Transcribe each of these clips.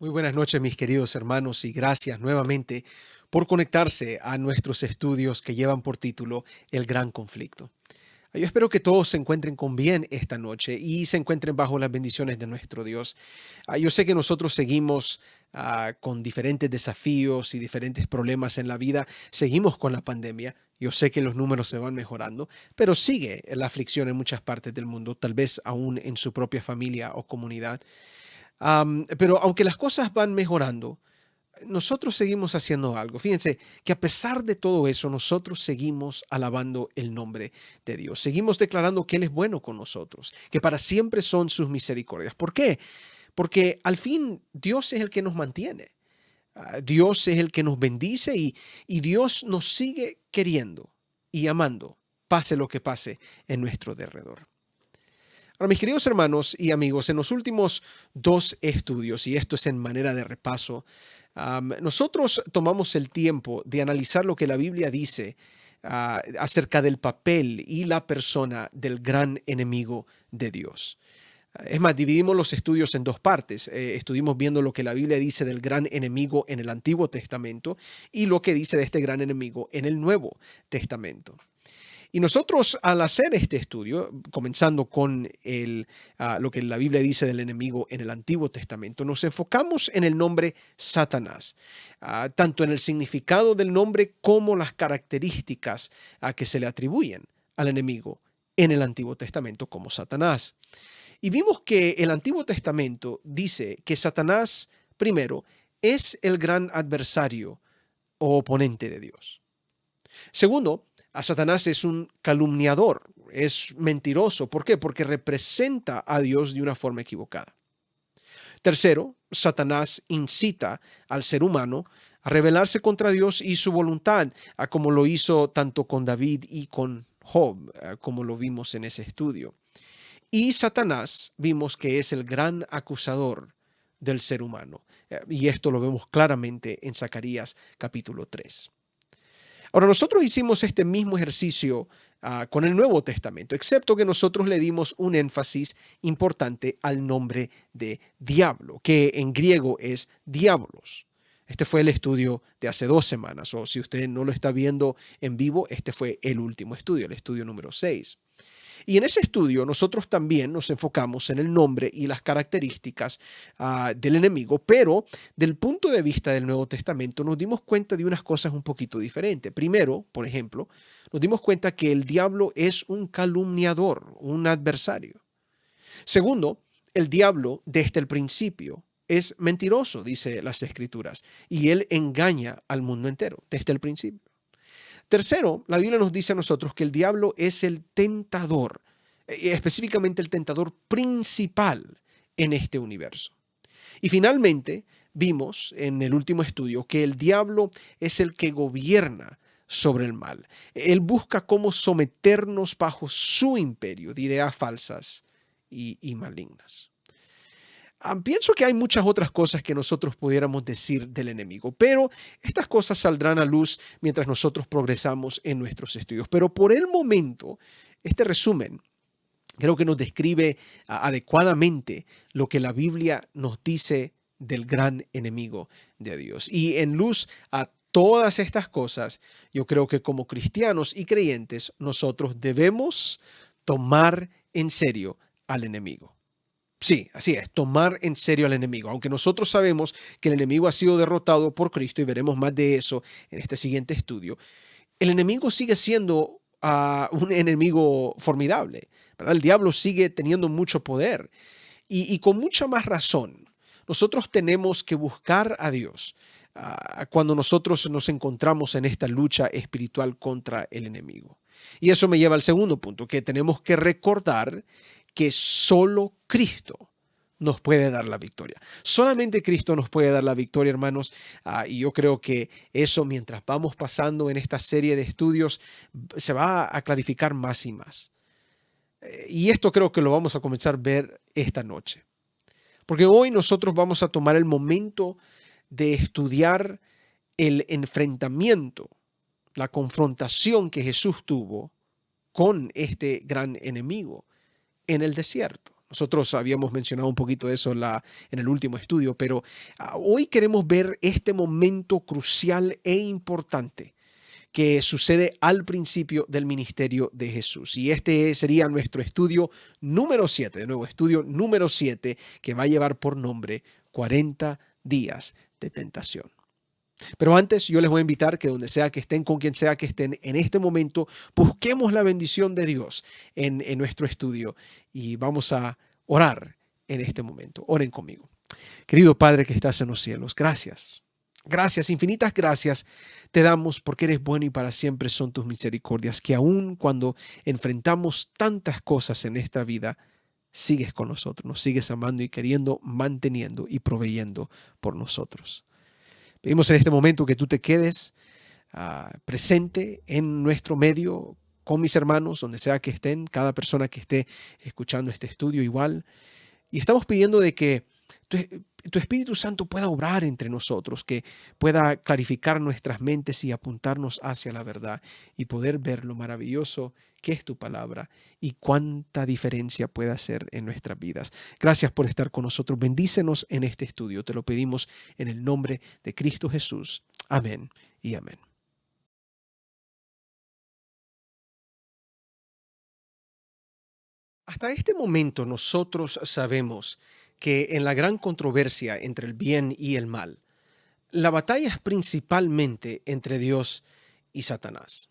Muy buenas noches, mis queridos hermanos, y gracias nuevamente por conectarse a nuestros estudios que llevan por título El Gran Conflicto. Yo espero que todos se encuentren con bien esta noche y se encuentren bajo las bendiciones de nuestro Dios. Yo sé que nosotros seguimos con diferentes desafíos y diferentes problemas en la vida, seguimos con la pandemia. Yo sé que los números se van mejorando, pero sigue la aflicción en muchas partes del mundo, tal vez aún en su propia familia o comunidad. Pero aunque las cosas van mejorando, nosotros seguimos haciendo algo. Fíjense que a pesar de todo eso, nosotros seguimos alabando el nombre de Dios. Seguimos declarando que Él es bueno con nosotros, que para siempre son sus misericordias. ¿Por qué? Porque al fin Dios es el que nos mantiene. Dios es el que nos bendice y Dios nos sigue queriendo y amando, pase lo que pase en nuestro derredor. Ahora, mis queridos hermanos y amigos, en los últimos dos estudios, y esto es en manera de repaso, nosotros tomamos el tiempo de analizar lo que la Biblia dice acerca del papel y la persona del gran enemigo de Dios. Es más, dividimos los estudios en dos partes. Estuvimos viendo lo que la Biblia dice del gran enemigo en el Antiguo Testamento y lo que dice de este gran enemigo en el Nuevo Testamento. Y nosotros al hacer este estudio, comenzando con lo que la Biblia dice del enemigo en el Antiguo Testamento, nos enfocamos en el nombre Satanás, tanto en el significado del nombre como las características que se le atribuyen al enemigo en el Antiguo Testamento como Satanás. Y vimos que el Antiguo Testamento dice que Satanás, primero, es el gran adversario o oponente de Dios. Segundo, a Satanás es un calumniador, es mentiroso. ¿Por qué? Porque representa a Dios de una forma equivocada. Tercero, Satanás incita al ser humano a rebelarse contra Dios y su voluntad, como lo hizo tanto con David y con Job, como lo vimos en ese estudio. Y Satanás vimos que es el gran acusador del ser humano. Y esto lo vemos claramente en Zacarías capítulo 3. Ahora, nosotros hicimos este mismo ejercicio con el Nuevo Testamento, excepto que nosotros le dimos un énfasis importante al nombre de diablo, que en griego es diablos. Este fue el estudio de hace 2 semanas, o si usted no lo está viendo en vivo, este fue el último estudio, el estudio número 6. Y en ese estudio nosotros también nos enfocamos en el nombre y las características del enemigo, pero del punto de vista del Nuevo Testamento nos dimos cuenta de unas cosas un poquito diferentes. Primero, por ejemplo, nos dimos cuenta que el diablo es un calumniador, un adversario. Segundo, el diablo desde el principio es mentiroso, dice las Escrituras, y él engaña al mundo entero desde el principio. Tercero, la Biblia nos dice a nosotros que el diablo es el tentador, específicamente el tentador principal en este universo. Y finalmente, vimos en el último estudio que el diablo es el que gobierna sobre el mal. Él busca cómo someternos bajo su imperio de ideas falsas y malignas. Pienso que hay muchas otras cosas que nosotros pudiéramos decir del enemigo, pero estas cosas saldrán a luz mientras nosotros progresamos en nuestros estudios. Pero por el momento, este resumen creo que nos describe adecuadamente lo que la Biblia nos dice del gran enemigo de Dios. Y en luz a todas estas cosas, yo creo que como cristianos y creyentes, nosotros debemos tomar en serio al enemigo. Sí, así es, tomar en serio al enemigo. Aunque nosotros sabemos que el enemigo ha sido derrotado por Cristo y veremos más de eso en este siguiente estudio, el enemigo sigue siendo un enemigo formidable, ¿verdad? El diablo sigue teniendo mucho poder y con mucha más razón. Nosotros tenemos que buscar a Dios cuando nosotros nos encontramos en esta lucha espiritual contra el enemigo. Y eso me lleva al segundo punto, que tenemos que recordar que solo Cristo nos puede dar la victoria. Solamente Cristo nos puede dar la victoria, hermanos. Y yo creo que eso, mientras vamos pasando en esta serie de estudios, se va a clarificar más y más. Y esto creo que lo vamos a comenzar a ver esta noche. Porque hoy nosotros vamos a tomar el momento de estudiar el enfrentamiento, la confrontación que Jesús tuvo con este gran enemigo en el desierto. Nosotros habíamos mencionado un poquito de eso en el último estudio, pero hoy queremos ver este momento crucial e importante que sucede al principio del ministerio de Jesús. Y este sería nuestro estudio número 7, de nuevo, estudio número 7, que va a llevar por nombre 40 días de tentación. Pero antes yo les voy a invitar que donde sea que estén, con quien sea que estén, en este momento busquemos la bendición de Dios en nuestro estudio y vamos a orar en este momento. Oren conmigo. Querido Padre que estás en los cielos, gracias. Gracias, infinitas gracias te damos porque eres bueno y para siempre son tus misericordias, que aun cuando enfrentamos tantas cosas en esta vida, sigues con nosotros, nos sigues amando y queriendo, manteniendo y proveyendo por nosotros. Pedimos en este momento que tú te quedes presente en nuestro medio con mis hermanos, donde sea que estén, cada persona que esté escuchando este estudio igual. Y estamos pidiendo de que tu, tu Espíritu Santo pueda obrar entre nosotros, que pueda clarificar nuestras mentes y apuntarnos hacia la verdad y poder ver lo maravilloso que es tu palabra y cuánta diferencia puede hacer en nuestras vidas. Gracias por estar con nosotros. Bendícenos en este estudio. Te lo pedimos en el nombre de Cristo Jesús. Amén y amén. Hasta este momento nosotros sabemos que en la gran controversia entre el bien y el mal, la batalla es principalmente entre Dios y Satanás.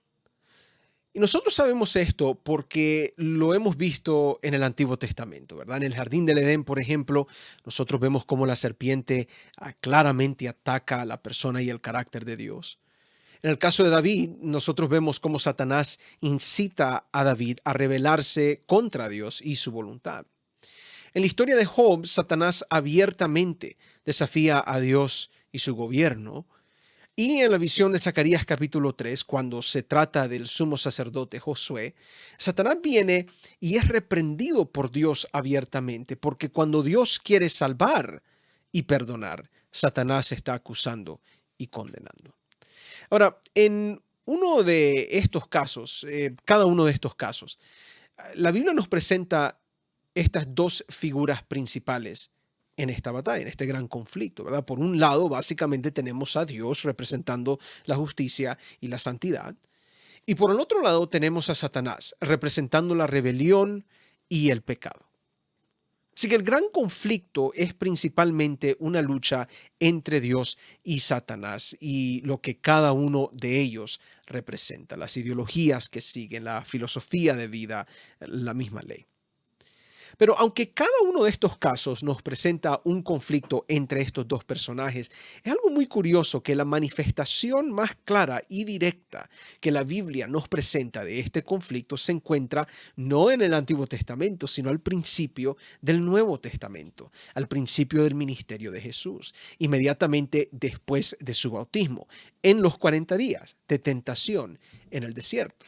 Y nosotros sabemos esto porque lo hemos visto en el Antiguo Testamento, ¿verdad? En el Jardín del Edén, por ejemplo, nosotros vemos cómo la serpiente claramente ataca a la persona y el carácter de Dios. En el caso de David, nosotros vemos cómo Satanás incita a David a rebelarse contra Dios y su voluntad. En la historia de Job, Satanás abiertamente desafía a Dios y su gobierno. Y en la visión de Zacarías capítulo 3, cuando se trata del sumo sacerdote Josué, Satanás viene y es reprendido por Dios abiertamente, porque cuando Dios quiere salvar y perdonar, Satanás está acusando y condenando. Ahora, en uno de estos casos, cada uno de estos casos, la Biblia nos presenta estas dos figuras principales en esta batalla, en este gran conflicto, ¿verdad? Por un lado, básicamente tenemos a Dios representando la justicia y la santidad, y por el otro lado tenemos a Satanás representando la rebelión y el pecado. Así que el gran conflicto es principalmente una lucha entre Dios y Satanás y lo que cada uno de ellos representa, las ideologías que siguen, la filosofía de vida, la misma ley. Pero aunque cada uno de estos casos nos presenta un conflicto entre estos dos personajes, es algo muy curioso que la manifestación más clara y directa que la Biblia nos presenta de este conflicto se encuentra no en el Antiguo Testamento, sino al principio del Nuevo Testamento, al principio del ministerio de Jesús, inmediatamente después de su bautismo, en los 40 días de tentación en el desierto.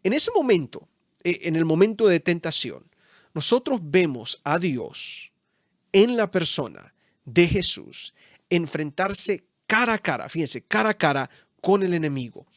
En ese momento, en el momento de tentación, nosotros vemos a Dios en la persona de Jesús enfrentarse cara a cara, fíjense, cara a cara con el enemigo.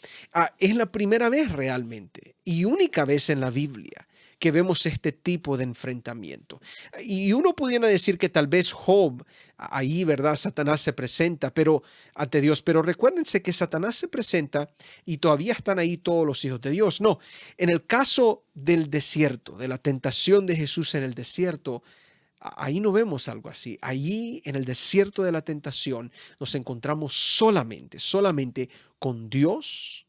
Es la primera vez realmente y única vez en la Biblia que vemos este tipo de enfrentamiento. Y uno pudiera decir que tal vez Job, ahí, ¿verdad? Satanás se presenta, pero ante Dios, pero recuérdense que Satanás se presenta y todavía están ahí todos los hijos de Dios. No, en el caso del desierto, de la tentación de Jesús en el desierto, ahí no vemos algo así. Allí en el desierto de la tentación nos encontramos solamente con Dios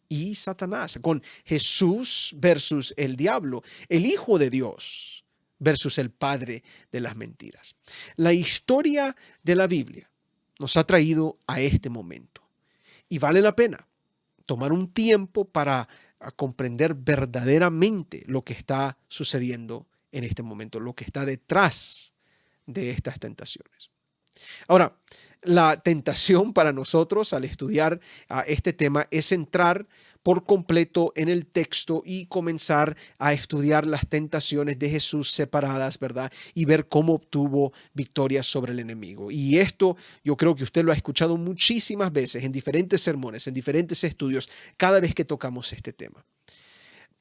y Satanás, con Jesús versus el diablo, el Hijo de Dios versus el Padre de las mentiras. La historia de la Biblia nos ha traído a este momento y vale la pena tomar un tiempo para comprender verdaderamente lo que está sucediendo en este momento, lo que está detrás de estas tentaciones. Ahora, la tentación para nosotros al estudiar este tema es entrar por completo en el texto y comenzar a estudiar las tentaciones de Jesús separadas, ¿verdad? Y ver cómo obtuvo victoria sobre el enemigo. Y esto yo creo que usted lo ha escuchado muchísimas veces en diferentes sermones, en diferentes estudios, cada vez que tocamos este tema.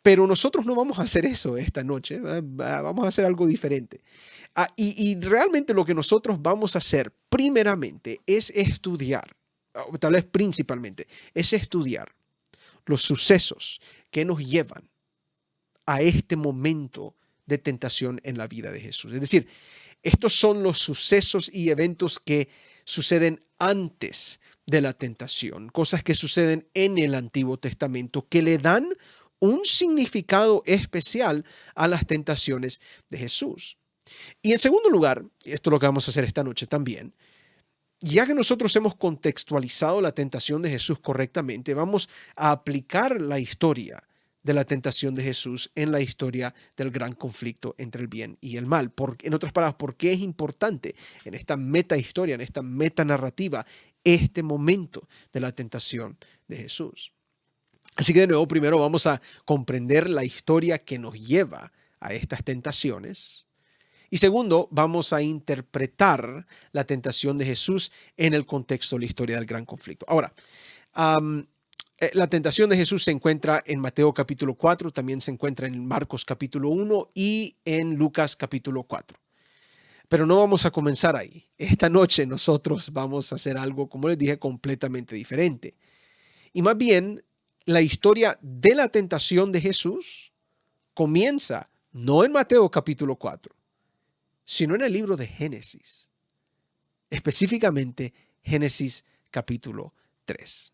Pero nosotros no vamos a hacer eso esta noche, vamos a hacer algo diferente. Y realmente lo que nosotros vamos a hacer primeramente es estudiar, o tal vez principalmente, es estudiar los sucesos que nos llevan a este momento de tentación en la vida de Jesús. Es decir, estos son los sucesos y eventos que suceden antes de la tentación, cosas que suceden en el Antiguo Testamento que le dan un significado especial a las tentaciones de Jesús. Y en segundo lugar, y esto es lo que vamos a hacer esta noche también, ya que nosotros hemos contextualizado la tentación de Jesús correctamente, vamos a aplicar la historia de la tentación de Jesús en la historia del gran conflicto entre el bien y el mal. En otras palabras, ¿por qué es importante en esta meta historia, en esta meta narrativa, este momento de la tentación de Jesús? Así que de nuevo, primero vamos a comprender la historia que nos lleva a estas tentaciones. Y segundo, vamos a interpretar la tentación de Jesús en el contexto de la historia del gran conflicto. Ahora, la tentación de Jesús se encuentra en Mateo capítulo 4, también se encuentra en Marcos capítulo 1 y en Lucas capítulo 4. Pero no vamos a comenzar ahí. Esta noche nosotros vamos a hacer algo, como les dije, completamente diferente. Y más bien, la historia de la tentación de Jesús comienza no en Mateo capítulo 4, sino en el libro de Génesis, específicamente Génesis capítulo 3.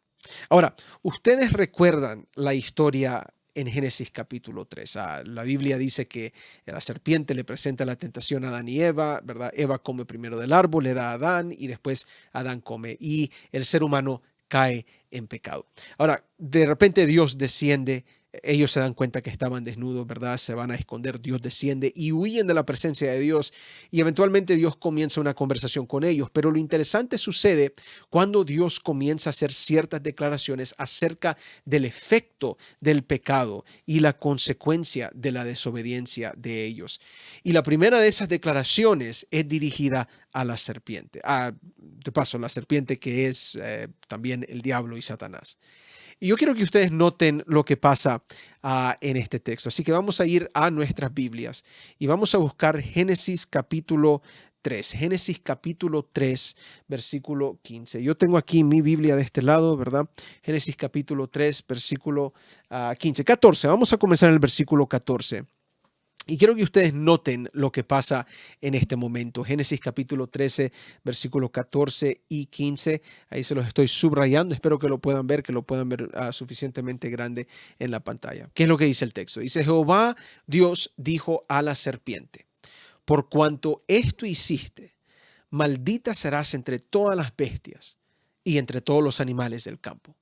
Ahora, ustedes recuerdan la historia en Génesis capítulo 3. La Biblia dice que la serpiente le presenta la tentación a Adán y Eva, ¿verdad? Eva come primero del árbol, le da a Adán y después Adán come y el ser humano cae en pecado. Ahora, de repente Dios desciende. Ellos se dan cuenta que estaban desnudos, ¿verdad? Se van a esconder, Dios desciende y huyen de la presencia de Dios y eventualmente Dios comienza una conversación con ellos. Pero lo interesante sucede cuando Dios comienza a hacer ciertas declaraciones acerca del efecto del pecado y la consecuencia de la desobediencia de ellos. Y la primera de esas declaraciones es dirigida a la serpiente. De paso, la serpiente que es también el diablo y Satanás. Y yo quiero que ustedes noten lo que pasa en este texto. Así que vamos a ir a nuestras Biblias y vamos a buscar Génesis capítulo 3. Génesis capítulo 3, versículo 15. Yo tengo aquí mi Biblia de este lado, ¿verdad? Génesis capítulo 3, versículo 15. 14. Vamos a comenzar en el versículo 14. Y quiero que ustedes noten lo que pasa en este momento. Génesis capítulo 13, versículos 14 y 15. Ahí se los estoy subrayando. Espero que lo puedan ver suficientemente grande en la pantalla. ¿Qué es lo que dice el texto? Dice: Jehová Dios dijo a la serpiente: por cuanto esto hiciste, maldita serás entre todas las bestias y entre todos los animales del campo.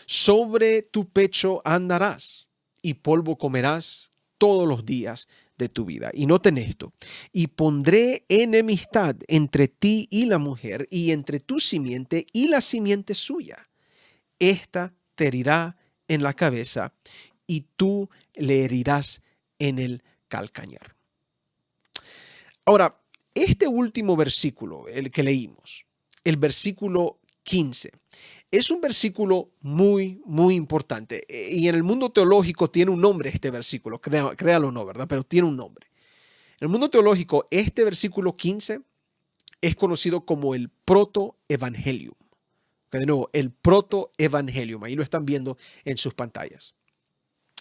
Sobre tu pecho andarás y polvo comerás todos los días de tu vida. Y noten esto: y pondré enemistad entre ti y la mujer, y entre tu simiente y la simiente suya. Esta te herirá en la cabeza, y tú le herirás en el calcañar. Ahora, este último versículo, el que leímos, el versículo 15, es un versículo muy, muy importante. Y en el mundo teológico tiene un nombre este versículo, créalo o no, ¿verdad? Pero tiene un nombre. En el mundo teológico, este versículo 15 es conocido como el protoevangelium. De nuevo, el protoevangelium. Ahí lo están viendo en sus pantallas.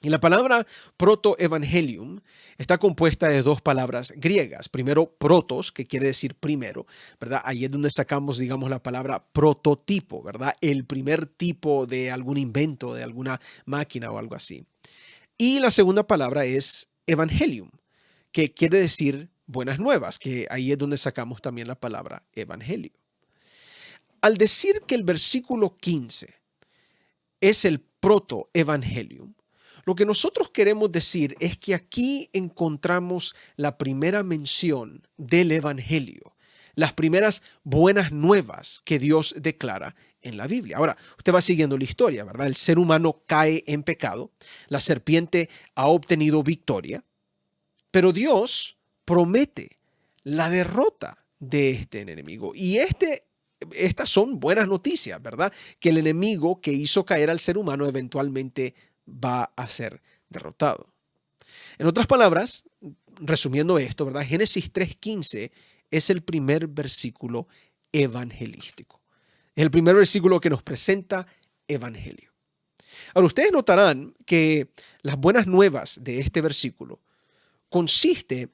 Y la palabra protoevangelium está compuesta de dos palabras griegas. Primero, protos, que quiere decir primero, ¿verdad? Ahí es donde sacamos, digamos, la palabra prototipo, ¿verdad? El primer tipo de algún invento, de alguna máquina o algo así. Y la segunda palabra es evangelium, que quiere decir buenas nuevas, que ahí es donde sacamos también la palabra evangelio. Al decir que el versículo 15 es el protoevangelium, lo que nosotros queremos decir es que aquí encontramos la primera mención del evangelio, las primeras buenas nuevas que Dios declara en la Biblia. Ahora, usted va siguiendo la historia, ¿verdad? El ser humano cae en pecado, la serpiente ha obtenido victoria, pero Dios promete la derrota de este enemigo. Y estas son buenas noticias, ¿verdad? Que el enemigo que hizo caer al ser humano eventualmente va a ser derrotado. En otras palabras, resumiendo esto, ¿verdad? Génesis 3:15 es el primer versículo evangelístico. Es el primer versículo que nos presenta evangelio. Ahora, ustedes notarán que las buenas nuevas de este versículo consiste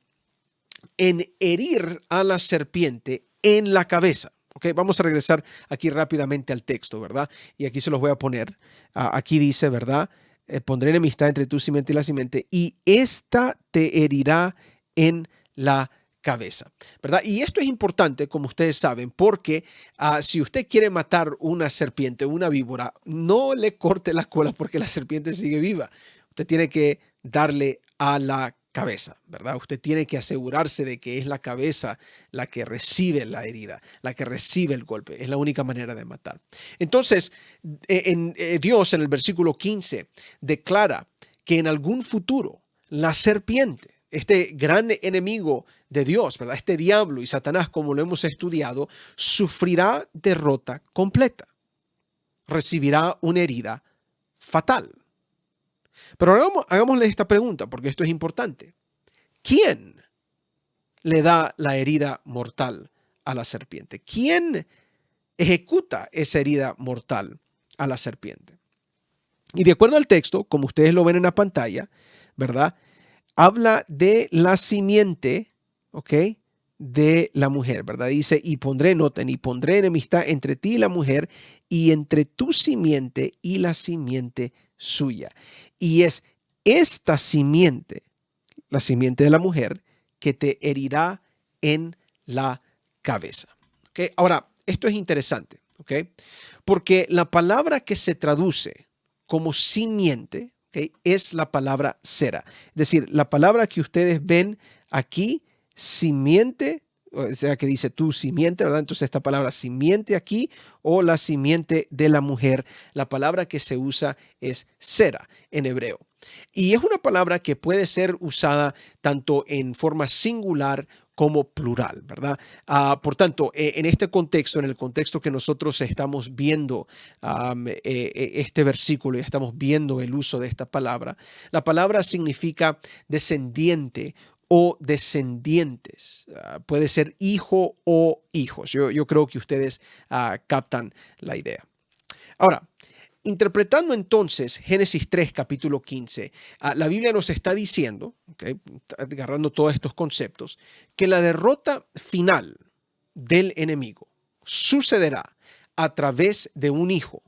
en herir a la serpiente en la cabeza. Okay, vamos a regresar aquí rápidamente al texto, ¿verdad? Y aquí se los voy a poner. Aquí dice, ¿verdad? Pondré enemistad entre tu simiente y la simiente, y esta te herirá en la cabeza, ¿verdad? Y esto es importante, como ustedes saben, porque si usted quiere matar una serpiente, una víbora, no le corte la cola porque la serpiente sigue viva. Usted tiene que darle a la cabeza, ¿verdad? Usted tiene que asegurarse de que es la cabeza la que recibe la herida, la que recibe el golpe. Es la única manera de matar. Entonces, Dios en el versículo 15 declara que en algún futuro la serpiente, este gran enemigo de Dios, ¿verdad? Este diablo y Satanás, como lo hemos estudiado, sufrirá derrota completa. Recibirá una herida fatal. Pero ahora hagámosle esta pregunta, porque esto es importante. ¿Quién le da la herida mortal a la serpiente? ¿Quién ejecuta esa herida mortal a la serpiente? Y de acuerdo al texto, como ustedes lo ven en la pantalla, ¿verdad? Habla de la simiente, ¿ok? De la mujer, ¿verdad? Dice, noten, y pondré enemistad entre ti y la mujer, y entre tu simiente y la simiente suya. Y es esta simiente, la simiente de la mujer, que te herirá en la cabeza. ¿Okay? Ahora, esto es interesante, ¿ok? Porque la palabra que se traduce como simiente, ¿okay? Es la palabra sera. Es decir, la palabra que ustedes ven aquí, simiente, o sea, que dice tu simiente, ¿verdad? Entonces esta palabra simiente aquí, o la simiente de la mujer, la palabra que se usa es sera en hebreo. Y es una palabra que puede ser usada tanto en forma singular como plural, ¿verdad? Por tanto, en este contexto, en el contexto que nosotros estamos viendo este versículo y estamos viendo el uso de esta palabra, la palabra significa descendiente o descendientes. Puede ser hijo o hijos. Yo creo que ustedes captan la idea. Ahora, interpretando entonces Génesis 3, capítulo 15, la Biblia nos está diciendo, okay, agarrando todos estos conceptos, que la derrota final del enemigo sucederá a través de un hijo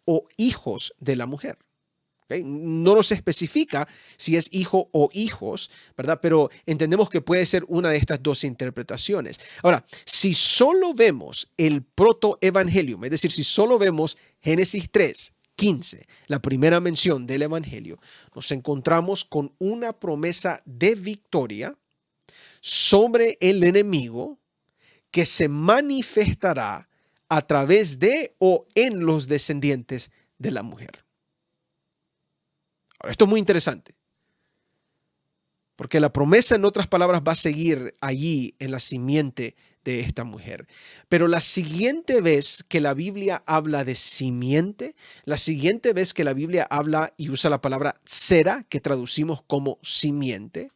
o hijos de la mujer. Okay. No nos especifica si es hijo o hijos, ¿verdad? Pero entendemos que puede ser una de estas dos interpretaciones. Ahora, si solo vemos el protoevangelium, es decir, si solo vemos Génesis 3:15, la primera mención del evangelio, nos encontramos con una promesa de victoria sobre el enemigo que se manifestará a través de o en los descendientes de la mujer. Ahora, esto es muy interesante, porque la promesa, en otras palabras, va a seguir allí en la simiente de esta mujer. Pero la siguiente vez que la Biblia habla de simiente, la siguiente vez que la Biblia habla y usa la palabra sera, que traducimos como simiente,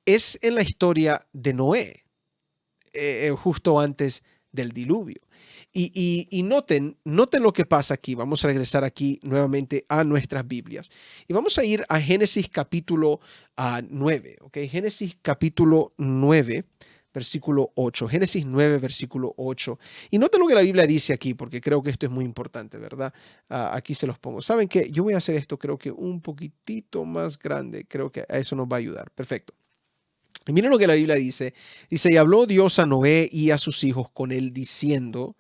es en la historia de Noé, justo antes del diluvio. Y noten lo que pasa aquí. Vamos a regresar aquí nuevamente a nuestras Biblias. Y vamos a ir a Génesis capítulo 9. ¿Okay? Génesis capítulo 9, versículo 8. Génesis 9, versículo 8. Y noten lo que la Biblia dice aquí, porque creo que esto es muy importante, ¿verdad? Aquí se los pongo. ¿Saben qué? Yo voy a hacer esto, creo que un poquitito más grande. Creo que a eso nos va a ayudar. Perfecto. Y miren lo que la Biblia dice. Dice, y habló Dios a Noé y a sus hijos con él, diciendo,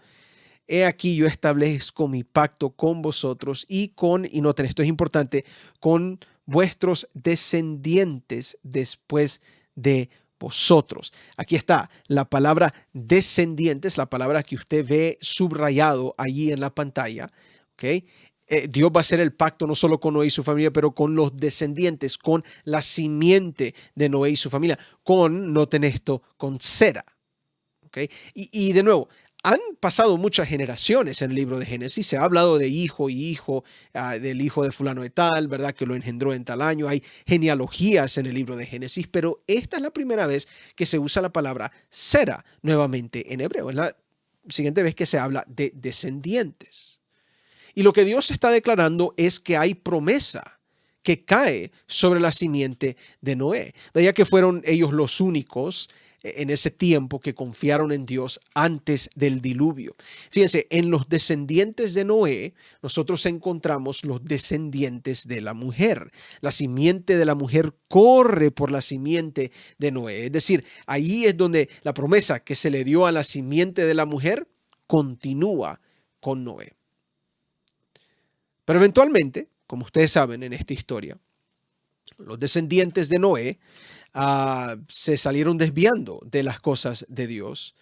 he aquí yo establezco mi pacto con vosotros y noten, esto es importante, con vuestros descendientes después de vosotros. Aquí está la palabra descendientes, la palabra que usted ve subrayado allí en la pantalla, ¿ok? Dios va a hacer el pacto no solo con Noé y su familia, pero con los descendientes, con la simiente de Noé y su familia, noten esto, con Sera. ¿Okay? Y de nuevo, Han pasado muchas generaciones en el libro de Génesis. Se ha hablado de hijo y hijo, del hijo de fulano de tal, ¿verdad? Que lo engendró en tal año. Hay genealogías en el libro de Génesis, pero esta es la primera vez que se usa la palabra Sera nuevamente en hebreo. Es la siguiente vez que se habla de descendientes. Y lo que Dios está declarando es que hay promesa que cae sobre la simiente de Noé. Veía que fueron ellos los únicos en ese tiempo que confiaron en Dios antes del diluvio. Fíjense, en los descendientes de Noé, nosotros encontramos los descendientes de la mujer. La simiente de la mujer corre por la simiente de Noé. Es decir, ahí es donde la promesa que se le dio a la simiente de la mujer continúa con Noé. Pero eventualmente, como ustedes saben en esta historia, los descendientes de Noé se salieron desviando de las cosas de Dios.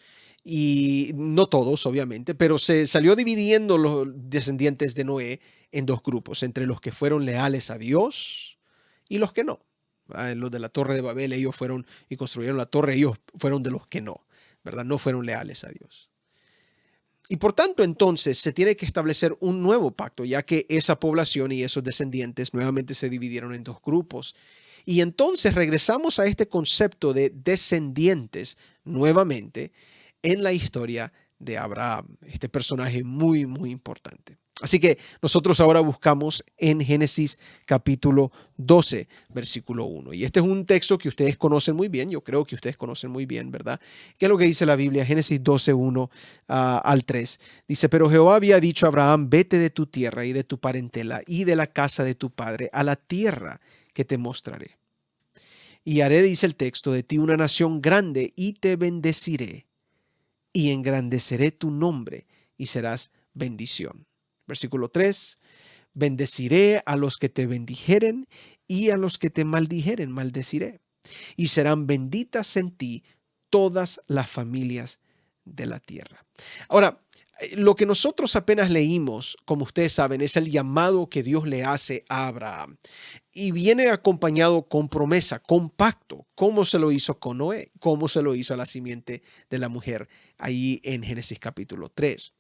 Y no todos, obviamente, pero se salió dividiendo los descendientes de Noé en dos grupos, entre los que fueron leales a Dios y los que no. Los de la Torre de Babel, ellos fueron y construyeron la torre, ellos fueron de los que no, ¿verdad? No fueron leales a Dios. Y por tanto, entonces, se tiene que establecer un nuevo pacto, ya que esa población y esos descendientes nuevamente se dividieron en dos grupos. Y entonces regresamos a este concepto de descendientes nuevamente en la historia de Abraham, este personaje muy, muy importante. Así que nosotros ahora buscamos en Génesis capítulo 12, versículo 1. Y este es un texto que ustedes conocen muy bien, yo creo que ustedes conocen muy bien, ¿verdad? ¿Qué es lo que dice la Biblia? Génesis 12, 1 al 3. Dice, pero Jehová había dicho a Abraham, vete de tu tierra y de tu parentela y de la casa de tu padre a la tierra que te mostraré. Y haré, dice el texto, de ti una nación grande y te bendeciré y engrandeceré tu nombre y serás bendición. Versículo 3, bendeciré a los que te bendijeren y a los que te maldijeren maldeciré. Y serán benditas en ti todas las familias de la tierra. Ahora, lo que nosotros apenas leímos, como ustedes saben, es el llamado que Dios le hace a Abraham. Y viene acompañado con promesa, con pacto, como se lo hizo con Noé, como se lo hizo a la simiente de la mujer, ahí en Génesis capítulo 3.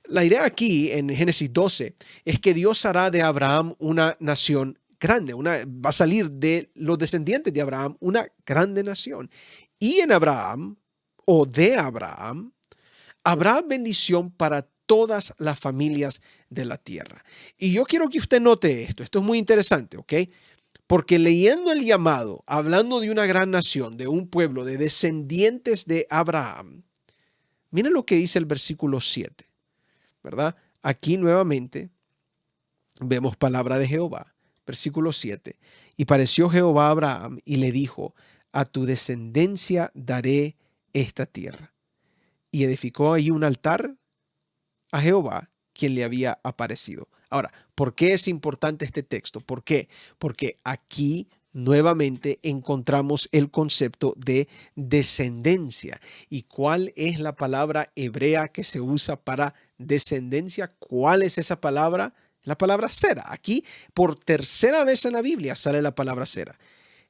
La idea aquí en Génesis 12 es que Dios hará de Abraham una nación grande, va a salir de los descendientes de Abraham una grande nación. Y en Abraham, o de Abraham, habrá bendición para todas las familias de la tierra. Y yo quiero que usted note esto es muy interesante, ¿ok? Porque leyendo el llamado, hablando de una gran nación, de un pueblo, de descendientes de Abraham, miren lo que dice el versículo 7, ¿verdad? Aquí nuevamente vemos palabra de Jehová, versículo 7. Y pareció Jehová a Abraham y le dijo, a tu descendencia daré esta tierra. Y edificó ahí un altar a Jehová, quien le había aparecido. Ahora, ¿por qué es importante este texto? ¿Por qué? Porque aquí nuevamente encontramos el concepto de descendencia. ¿Y cuál es la palabra hebrea que se usa para descendencia? ¿Cuál es esa palabra? La palabra Sera. Aquí, por tercera vez en la Biblia, sale la palabra Sera.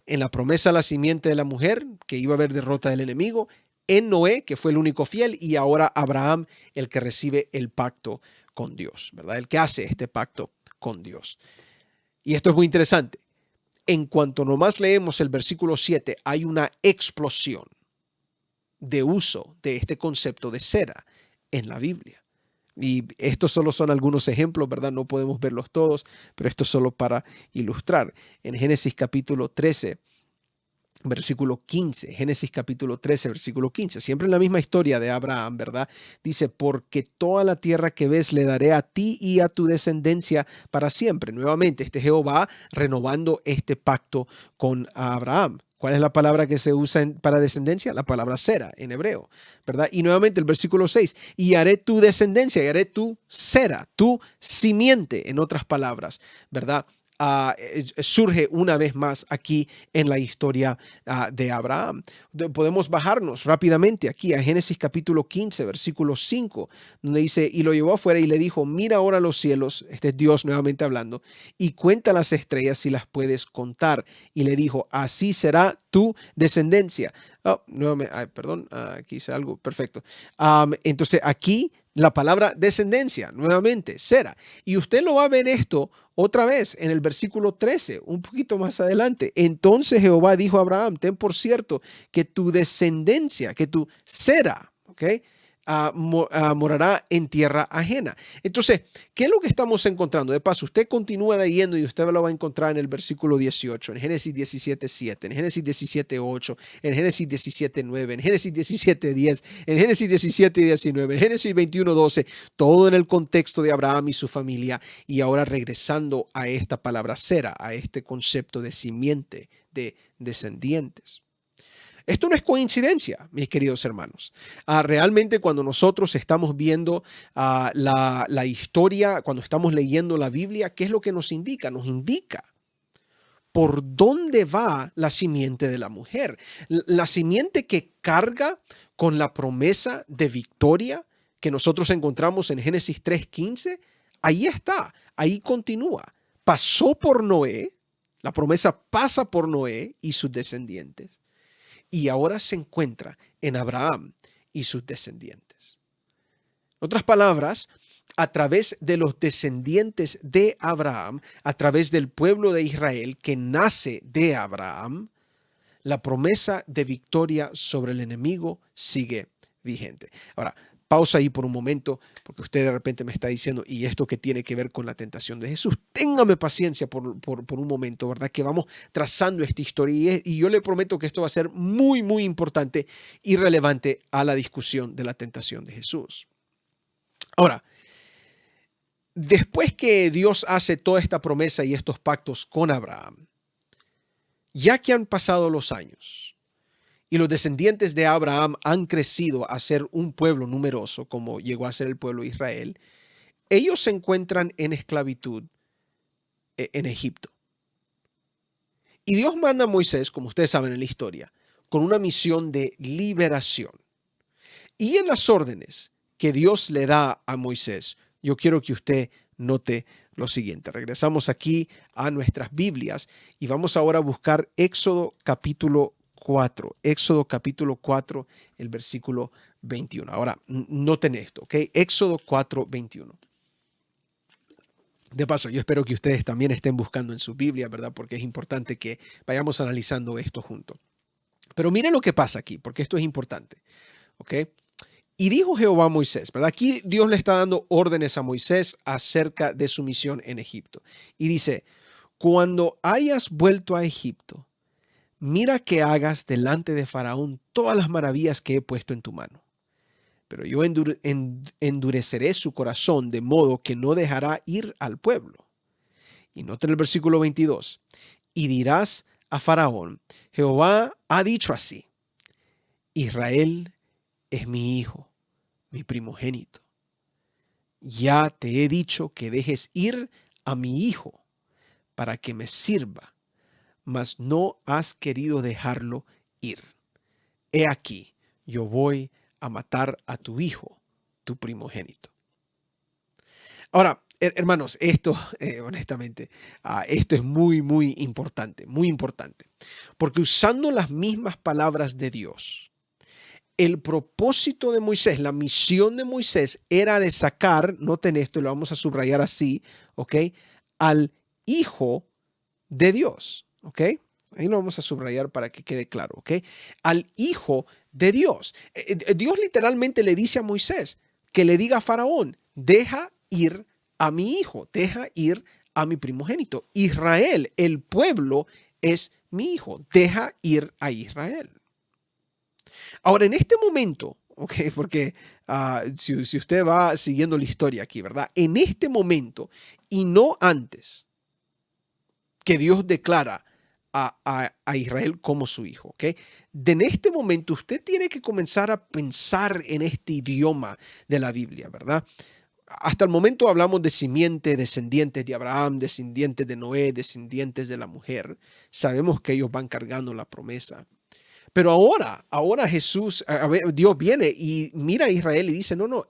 En la promesa a la simiente de la mujer, que iba a haber derrota del enemigo, en Noé, que fue el único fiel, y ahora Abraham, el que recibe el pacto con Dios, ¿verdad? El que hace este pacto con Dios. Y esto es muy interesante. En cuanto nomás leemos el versículo 7, hay una explosión de uso de este concepto de Sera en la Biblia. Y estos solo son algunos ejemplos, ¿verdad? No podemos verlos todos, pero esto es solo para ilustrar. En Génesis capítulo 13, versículo 15, Génesis capítulo 13, versículo 15, siempre en la misma historia de Abraham, ¿verdad? Dice, porque toda la tierra que ves le daré a ti y a tu descendencia para siempre. Nuevamente, este Jehová renovando este pacto con Abraham. ¿Cuál es la palabra que se usa para descendencia? La palabra Sera en hebreo, ¿verdad? Y nuevamente el versículo 6, y haré tu descendencia, y haré tu Sera, tu simiente, en otras palabras, ¿verdad? Surge una vez más aquí en la historia de Abraham. Podemos bajarnos rápidamente aquí a Génesis capítulo 15, versículo 5, donde dice, y lo llevó afuera y le dijo, mira ahora los cielos, este es Dios nuevamente hablando, y cuenta las estrellas si las puedes contar. Y le dijo, así será tu descendencia. Oh, nuevamente, ay, perdón, aquí hice algo, perfecto. Entonces aquí la palabra descendencia, nuevamente, Sera. Y usted lo va a ver esto otra vez en el versículo 13, un poquito más adelante. Entonces Jehová dijo a Abraham, ten por cierto que tu descendencia, que tu Sera, ¿ok? Morará en tierra ajena. Entonces, ¿qué es lo que estamos encontrando? De paso, usted continúa leyendo y usted lo va a encontrar en el versículo 18, en Génesis 17:7, en Génesis 17:8, en Génesis 17:9, en Génesis 17:10, en Génesis 17:19, en Génesis 21:12, todo en el contexto de Abraham y su familia. Y ahora regresando a esta palabra Sera, a este concepto de simiente, de descendientes. Esto no es coincidencia, mis queridos hermanos. Realmente cuando nosotros estamos viendo la historia, cuando estamos leyendo la Biblia, ¿qué es lo que nos indica? Nos indica por dónde va la simiente de la mujer. La simiente que carga con la promesa de victoria que nosotros encontramos en Génesis 3:15, ahí está, ahí continúa. Pasó por Noé, la promesa pasa por Noé y sus descendientes y ahora se encuentra en Abraham y sus descendientes. En otras palabras, a través de los descendientes de Abraham, a través del pueblo de Israel que nace de Abraham, la promesa de victoria sobre el enemigo sigue vigente. Ahora, pausa ahí por un momento, porque usted de repente me está diciendo, ¿y esto qué tiene que ver con la tentación de Jesús? Téngame paciencia por un momento, ¿verdad? Que vamos trazando esta historia y yo le prometo que esto va a ser muy, muy importante y relevante a la discusión de la tentación de Jesús. Ahora, después que Dios hace toda esta promesa y estos pactos con Abraham, ya que han pasado los años, y los descendientes de Abraham han crecido a ser un pueblo numeroso, como llegó a ser el pueblo de Israel, ellos se encuentran en esclavitud en Egipto. Y Dios manda a Moisés, como ustedes saben en la historia, con una misión de liberación. Y en las órdenes que Dios le da a Moisés, yo quiero que usted note lo siguiente. Regresamos aquí a nuestras Biblias y vamos ahora a buscar Éxodo capítulo 4. Éxodo capítulo 4, el versículo 21. Ahora, noten esto, ¿ok? Éxodo 4, 21. De paso, yo espero que ustedes también estén buscando en su Biblia, ¿verdad? Porque es importante que vayamos analizando esto juntos. Pero miren lo que pasa aquí, porque esto es importante, ¿ok? Y dijo Jehová a Moisés, ¿verdad? Aquí Dios le está dando órdenes a Moisés acerca de su misión en Egipto. Y dice, cuando hayas vuelto a Egipto, mira que hagas delante de Faraón todas las maravillas que he puesto en tu mano. Pero yo endureceré su corazón de modo que no dejará ir al pueblo. Y nota el versículo 22. Y dirás a Faraón, Jehová ha dicho así, Israel es mi hijo, mi primogénito. Ya te he dicho que dejes ir a mi hijo para que me sirva, mas no has querido dejarlo ir. He aquí, yo voy a matar a tu hijo, tu primogénito. Ahora, hermanos, esto, honestamente, esto es muy, muy importante, porque usando las mismas palabras de Dios, el propósito de Moisés, la misión de Moisés era de sacar, noten esto, lo vamos a subrayar así, ¿ok? Al hijo de Dios, ¿ok? Ahí lo vamos a subrayar para que quede claro, ¿ok? Al hijo de Dios. Dios literalmente le dice a Moisés que le diga a Faraón, deja ir a mi hijo, deja ir a mi primogénito. Israel, el pueblo, es mi hijo, deja ir a Israel. Ahora, en este momento, okay, porque si usted va siguiendo la historia aquí, ¿verdad? En este momento y no antes que Dios declara a Israel como su hijo, ¿ok? En este momento usted tiene que comenzar a pensar en este idioma de la Biblia, ¿verdad? Hasta el momento hablamos de simiente, descendientes de Abraham, descendientes de Noé, descendientes de la mujer. Sabemos que ellos van cargando la promesa. Pero ahora Jesús, Dios viene y mira a Israel y dice, no,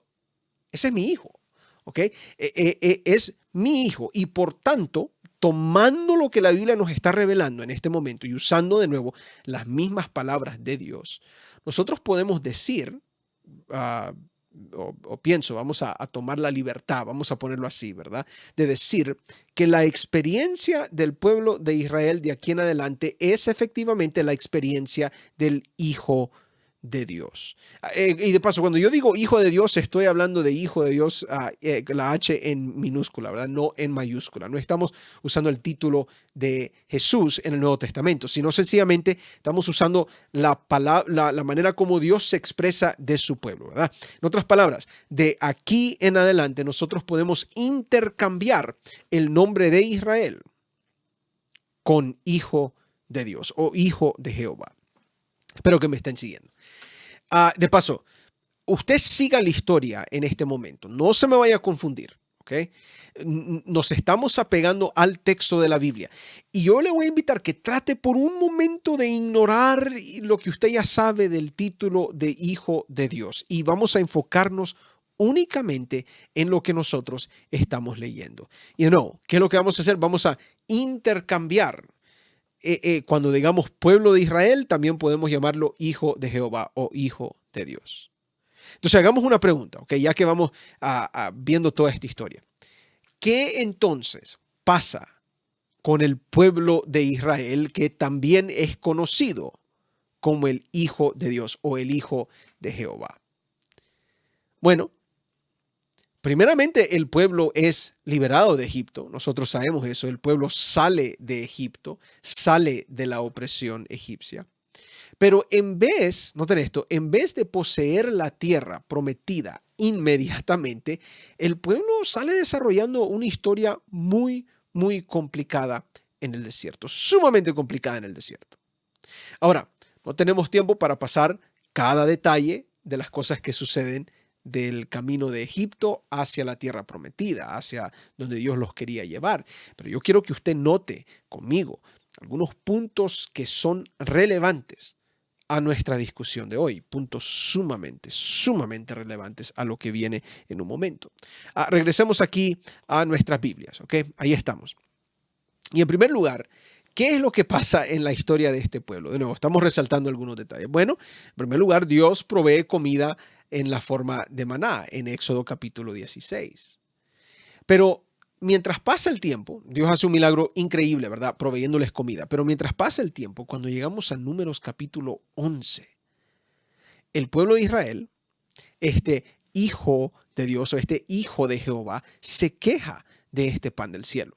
ese es mi hijo, ¿ok? Es mi hijo y por tanto tomando lo que la Biblia nos está revelando en este momento y usando de nuevo las mismas palabras de Dios, nosotros podemos decir, ah, o pienso, vamos a tomar la libertad, vamos a ponerlo así, ¿verdad? De decir que la experiencia del pueblo de Israel de aquí en adelante es efectivamente la experiencia del Hijo de Dios. Y de paso, cuando yo digo Hijo de Dios, estoy hablando de Hijo de Dios, la H en minúscula, ¿verdad? No en mayúscula. No estamos usando el título de Jesús en el Nuevo Testamento, sino sencillamente estamos usando la manera como Dios se expresa de su pueblo, ¿verdad? En otras palabras, de aquí en adelante nosotros podemos intercambiar el nombre de Israel con Hijo de Dios o Hijo de Jehová. Espero que me estén siguiendo. De paso, usted siga la historia en este momento. No se me vaya a confundir, ¿ok? Nos estamos apegando al texto de la Biblia. Y yo le voy a invitar que trate por un momento de ignorar lo que usted ya sabe del título de Hijo de Dios. Y vamos a enfocarnos únicamente en lo que nosotros estamos leyendo. Y no, ¿qué es lo que vamos a hacer? Vamos a intercambiar. Cuando digamos pueblo de Israel, también podemos llamarlo Hijo de Jehová o Hijo de Dios. Entonces hagamos una pregunta, ¿ok? Ya que vamos viendo toda esta historia. ¿Qué entonces pasa con el pueblo de Israel que también es conocido como el Hijo de Dios o el Hijo de Jehová? Bueno, primeramente, el pueblo es liberado de Egipto. Nosotros sabemos eso. El pueblo sale de Egipto, sale de la opresión egipcia. Pero noten esto, en vez de poseer la tierra prometida inmediatamente, el pueblo sale desarrollando una historia muy, muy complicada en el desierto, sumamente complicada en el desierto. Ahora, no tenemos tiempo para pasar cada detalle de las cosas que suceden del camino de Egipto hacia la tierra prometida, hacia donde Dios los quería llevar. Pero yo quiero que usted note conmigo algunos puntos que son relevantes a nuestra discusión de hoy, puntos sumamente, sumamente relevantes a lo que viene en un momento. Regresemos aquí a nuestras Biblias, ¿ok? Ahí estamos. Y en primer lugar, ¿qué es lo que pasa en la historia de este pueblo? De nuevo, estamos resaltando algunos detalles. Bueno, en primer lugar, Dios provee comida en la forma de maná en Éxodo capítulo 16. Pero mientras pasa el tiempo, Dios hace un milagro increíble, ¿verdad? Proveyéndoles comida. Pero mientras pasa el tiempo, cuando llegamos a Números capítulo 11, el pueblo de Israel, este hijo de Dios o este hijo de Jehová, se queja de este pan del cielo.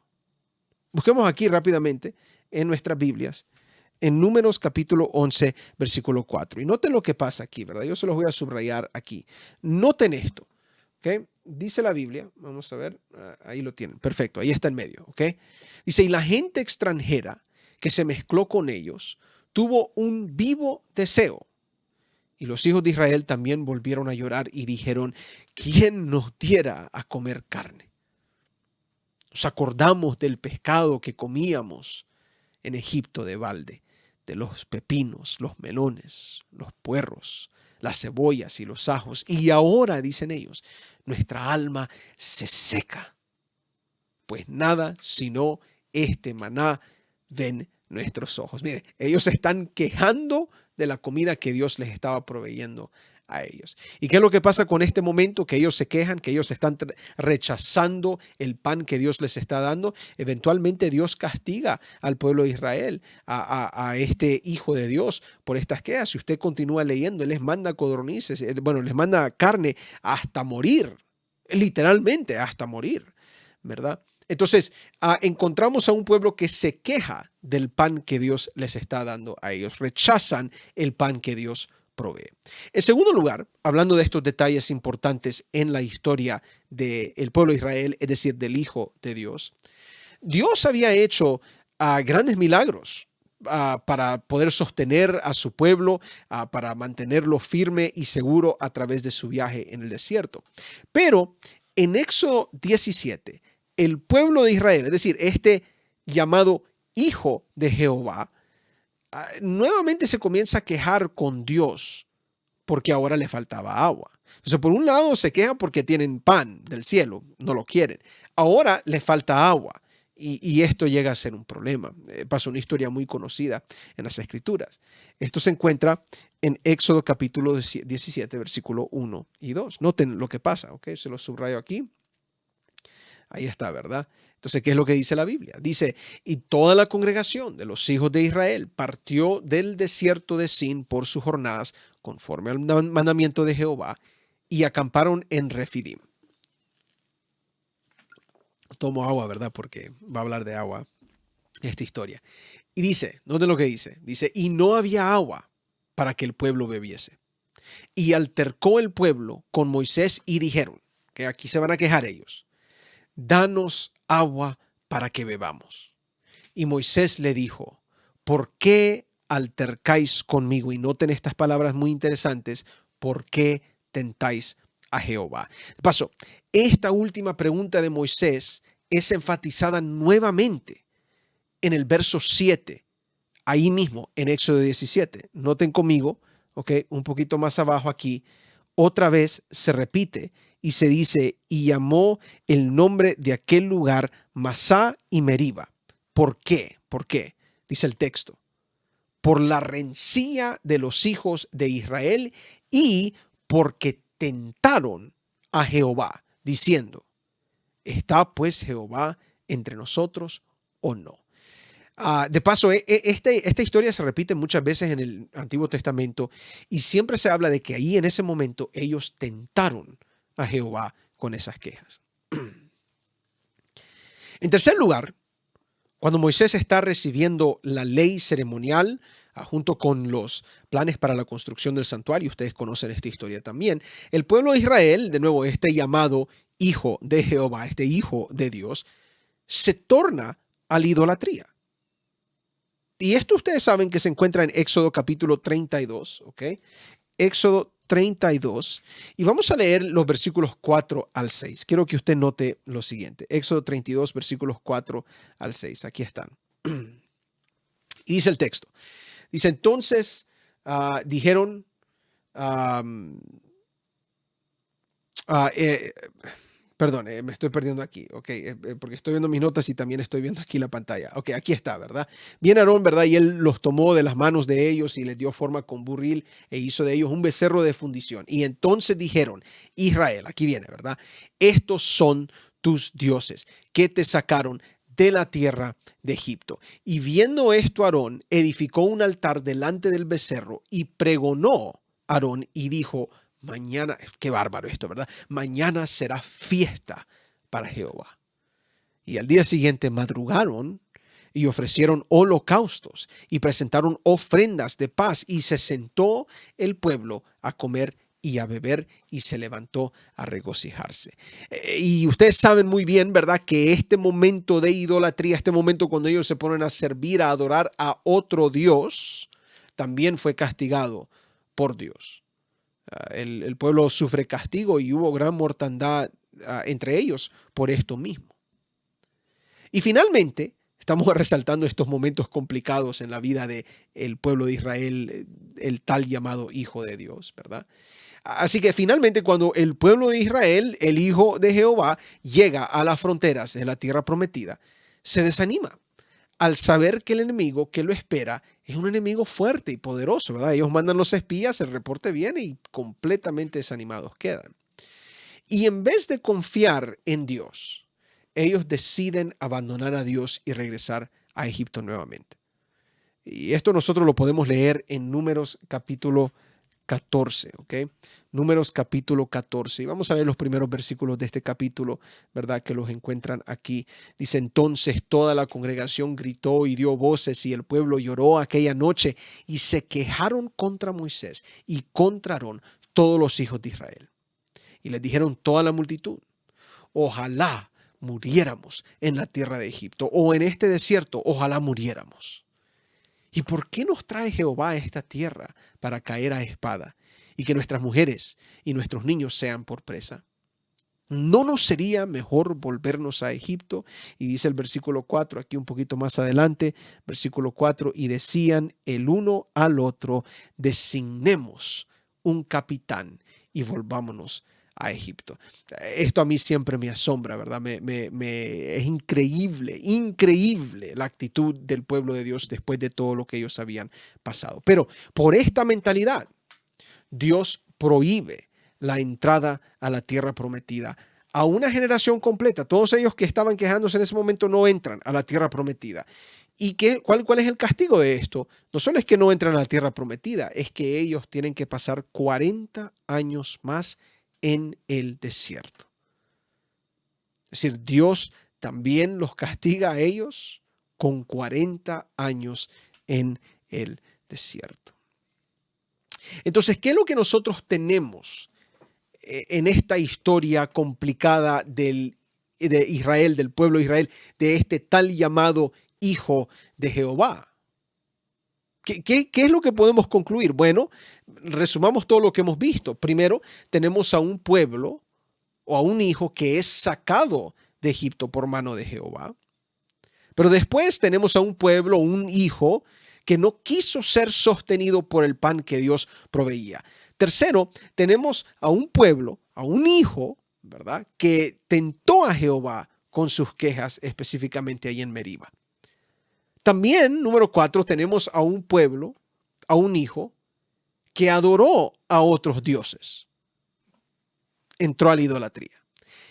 Busquemos aquí rápidamente en nuestras Biblias, en Números capítulo 11, versículo 4. Y noten lo que pasa aquí, ¿verdad? Yo se los voy a subrayar aquí. Noten esto, ¿ok? Dice la Biblia, vamos a ver, ahí lo tienen, perfecto, ahí está en medio, ¿ok? Dice, y la gente extranjera que se mezcló con ellos tuvo un vivo deseo. Y los hijos de Israel también volvieron a llorar y dijeron, ¿quién nos diera a comer carne? Nos acordamos del pescado que comíamos en Egipto de balde, de los pepinos, los melones, los puerros, las cebollas y los ajos. Y ahora, dicen ellos, nuestra alma se seca, pues nada sino este maná ven nuestros ojos. Miren, ellos se están quejando de la comida que Dios les estaba proveyendo a ellos. ¿Y qué es lo que pasa con este momento? Que ellos se quejan, que ellos están rechazando el pan que Dios les está dando. Eventualmente Dios castiga al pueblo de Israel, a este hijo de Dios por estas quejas. Si usted continúa leyendo, Él les manda codornices, les manda carne hasta morir, literalmente hasta morir, ¿verdad? Entonces, encontramos a un pueblo que se queja del pan que Dios les está dando a ellos. Rechazan el pan que Dios provee. En segundo lugar, hablando de estos detalles importantes en la historia del pueblo de Israel, es decir, del Hijo de Dios, Dios había hecho grandes milagros para poder sostener a su pueblo, para mantenerlo firme y seguro a través de su viaje en el desierto. Pero en Éxodo 17, el pueblo de Israel, es decir, este llamado Hijo de Jehová, nuevamente se comienza a quejar con Dios porque ahora le faltaba agua. Entonces, por un lado se queja porque tienen pan del cielo, no lo quieren. Ahora le falta agua Y esto llega a ser un problema. Pasa una historia muy conocida en las Escrituras. Esto se encuentra en Éxodo capítulo 17, versículo 1 y 2. Noten lo que pasa, ¿ok? Se lo subrayo aquí. Ahí está, ¿verdad? Entonces, ¿qué es lo que dice la Biblia? Dice, y toda la congregación de los hijos de Israel partió del desierto de Sin por sus jornadas, conforme al mandamiento de Jehová, y acamparon en Refidim. Tomo agua, ¿verdad? Porque va a hablar de agua esta historia. Y dice, noten lo que dice. Dice, y no había agua para que el pueblo bebiese. Y altercó el pueblo con Moisés y dijeron, que aquí se van a quejar ellos, danos agua para que bebamos. Y Moisés le dijo, ¿por qué altercáis conmigo? Y noten estas palabras muy interesantes, ¿por qué tentáis a Jehová? De paso, esta última pregunta de Moisés es enfatizada nuevamente en el verso 7, ahí mismo en Éxodo 17. Noten conmigo, ¿ok? Un poquito más abajo aquí, otra vez se repite y se dice, y llamó el nombre de aquel lugar Masá y Meriba. ¿Por qué? ¿Por qué? Dice el texto. Por la rencilla de los hijos de Israel y porque tentaron a Jehová, diciendo, ¿está pues Jehová entre nosotros o no? De paso, esta historia se repite muchas veces en el Antiguo Testamento y siempre se habla de que ahí en ese momento ellos tentaron a Jehová con esas quejas. En tercer lugar, cuando Moisés está recibiendo la ley ceremonial junto con los planes para la construcción del santuario, ustedes conocen esta historia también, el pueblo de Israel, de nuevo este llamado hijo de Jehová, este hijo de Dios, se torna a la idolatría. Y esto ustedes saben que se encuentra en Éxodo capítulo 32, ¿ok? Éxodo 32. Y vamos a leer los versículos 4 al 6. Quiero que usted note lo siguiente. Éxodo 32, versículos 4 al 6. Aquí están. Y dice el texto. Dice, entonces dijeron... Perdón, me estoy perdiendo aquí, ok, porque estoy viendo mis notas y también estoy viendo aquí la pantalla. Ok, aquí está, ¿verdad? Viene Aarón, ¿verdad? Y él los tomó de las manos de ellos y les dio forma con burril e hizo de ellos un becerro de fundición. Y entonces dijeron, Israel, aquí viene, ¿verdad? Estos son tus dioses que te sacaron de la tierra de Egipto. Y viendo esto, Aarón edificó un altar delante del becerro y pregonó Aarón y dijo, mañana, qué bárbaro esto, ¿verdad? Mañana será fiesta para Jehová. Y al día siguiente madrugaron y ofrecieron holocaustos y presentaron ofrendas de paz y se sentó el pueblo a comer y a beber y se levantó a regocijarse. Y ustedes saben muy bien, ¿verdad? Que este momento de idolatría, este momento cuando ellos se ponen a servir, a adorar a otro Dios, también fue castigado por Dios. El pueblo sufre castigo y hubo gran mortandad entre ellos por esto mismo. Y finalmente, estamos resaltando estos momentos complicados en la vida del pueblo de Israel, el tal llamado Hijo de Dios, ¿verdad? Así que finalmente cuando el pueblo de Israel, el Hijo de Jehová, llega a las fronteras de la tierra prometida, se desanima al saber que el enemigo que lo espera es un enemigo fuerte y poderoso, ¿verdad? Ellos mandan los espías, el reporte viene y completamente desanimados quedan. Y en vez de confiar en Dios, ellos deciden abandonar a Dios y regresar a Egipto nuevamente. Y esto nosotros lo podemos leer en Números capítulo 14, ¿ok? Números capítulo 14. Y vamos a leer los primeros versículos de este capítulo, ¿verdad? Que los encuentran aquí. Dice, entonces toda la congregación gritó y dio voces y el pueblo lloró aquella noche y se quejaron contra Moisés y contra Aarón todos los hijos de Israel. Y les dijeron toda la multitud, ojalá muriéramos en la tierra de Egipto o en este desierto, ojalá muriéramos. ¿Y por qué nos trae Jehová a esta tierra para caer a espada y que nuestras mujeres y nuestros niños sean por presa? ¿No nos sería mejor volvernos a Egipto? Y dice el versículo 4, aquí un poquito más adelante, versículo 4, y decían el uno al otro, designemos un capitán y volvámonos a Egipto. Esto a mí siempre me asombra, ¿verdad? Es increíble, increíble la actitud del pueblo de Dios después de todo lo que ellos habían pasado. Pero por esta mentalidad, Dios prohíbe la entrada a la tierra prometida a una generación completa. Todos ellos que estaban quejándose en ese momento no entran a la tierra prometida. ¿Y cuál es el castigo de esto? No solo es que no entran a la tierra prometida, es que ellos tienen que pasar 40 años más en el desierto. Es decir, Dios también los castiga a ellos con 40 años en el desierto. Entonces, ¿qué es lo que nosotros tenemos en esta historia complicada de Israel, del pueblo de Israel, de este tal llamado Hijo de Jehová? ¿Qué es lo que podemos concluir? Bueno, resumamos todo lo que hemos visto. Primero, tenemos a un pueblo o a un hijo que es sacado de Egipto por mano de Jehová. Pero después tenemos a un pueblo, un hijo, que no quiso ser sostenido por el pan que Dios proveía. Tercero, tenemos a un pueblo, a un hijo, ¿verdad?, que tentó a Jehová con sus quejas, específicamente ahí en Meriba. También, número 4, tenemos a un pueblo, a un hijo, que adoró a otros dioses. Entró a la idolatría.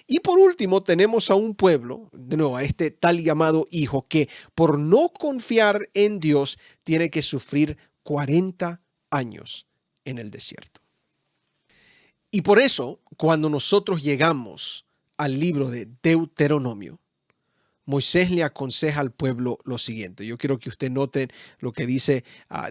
Y por último, tenemos a un pueblo, de nuevo, a este tal llamado hijo, que por no confiar en Dios tiene que sufrir 40 años en el desierto. Y por eso, cuando nosotros llegamos al libro de Deuteronomio, Moisés le aconseja al pueblo lo siguiente. Yo quiero que usted note lo que dice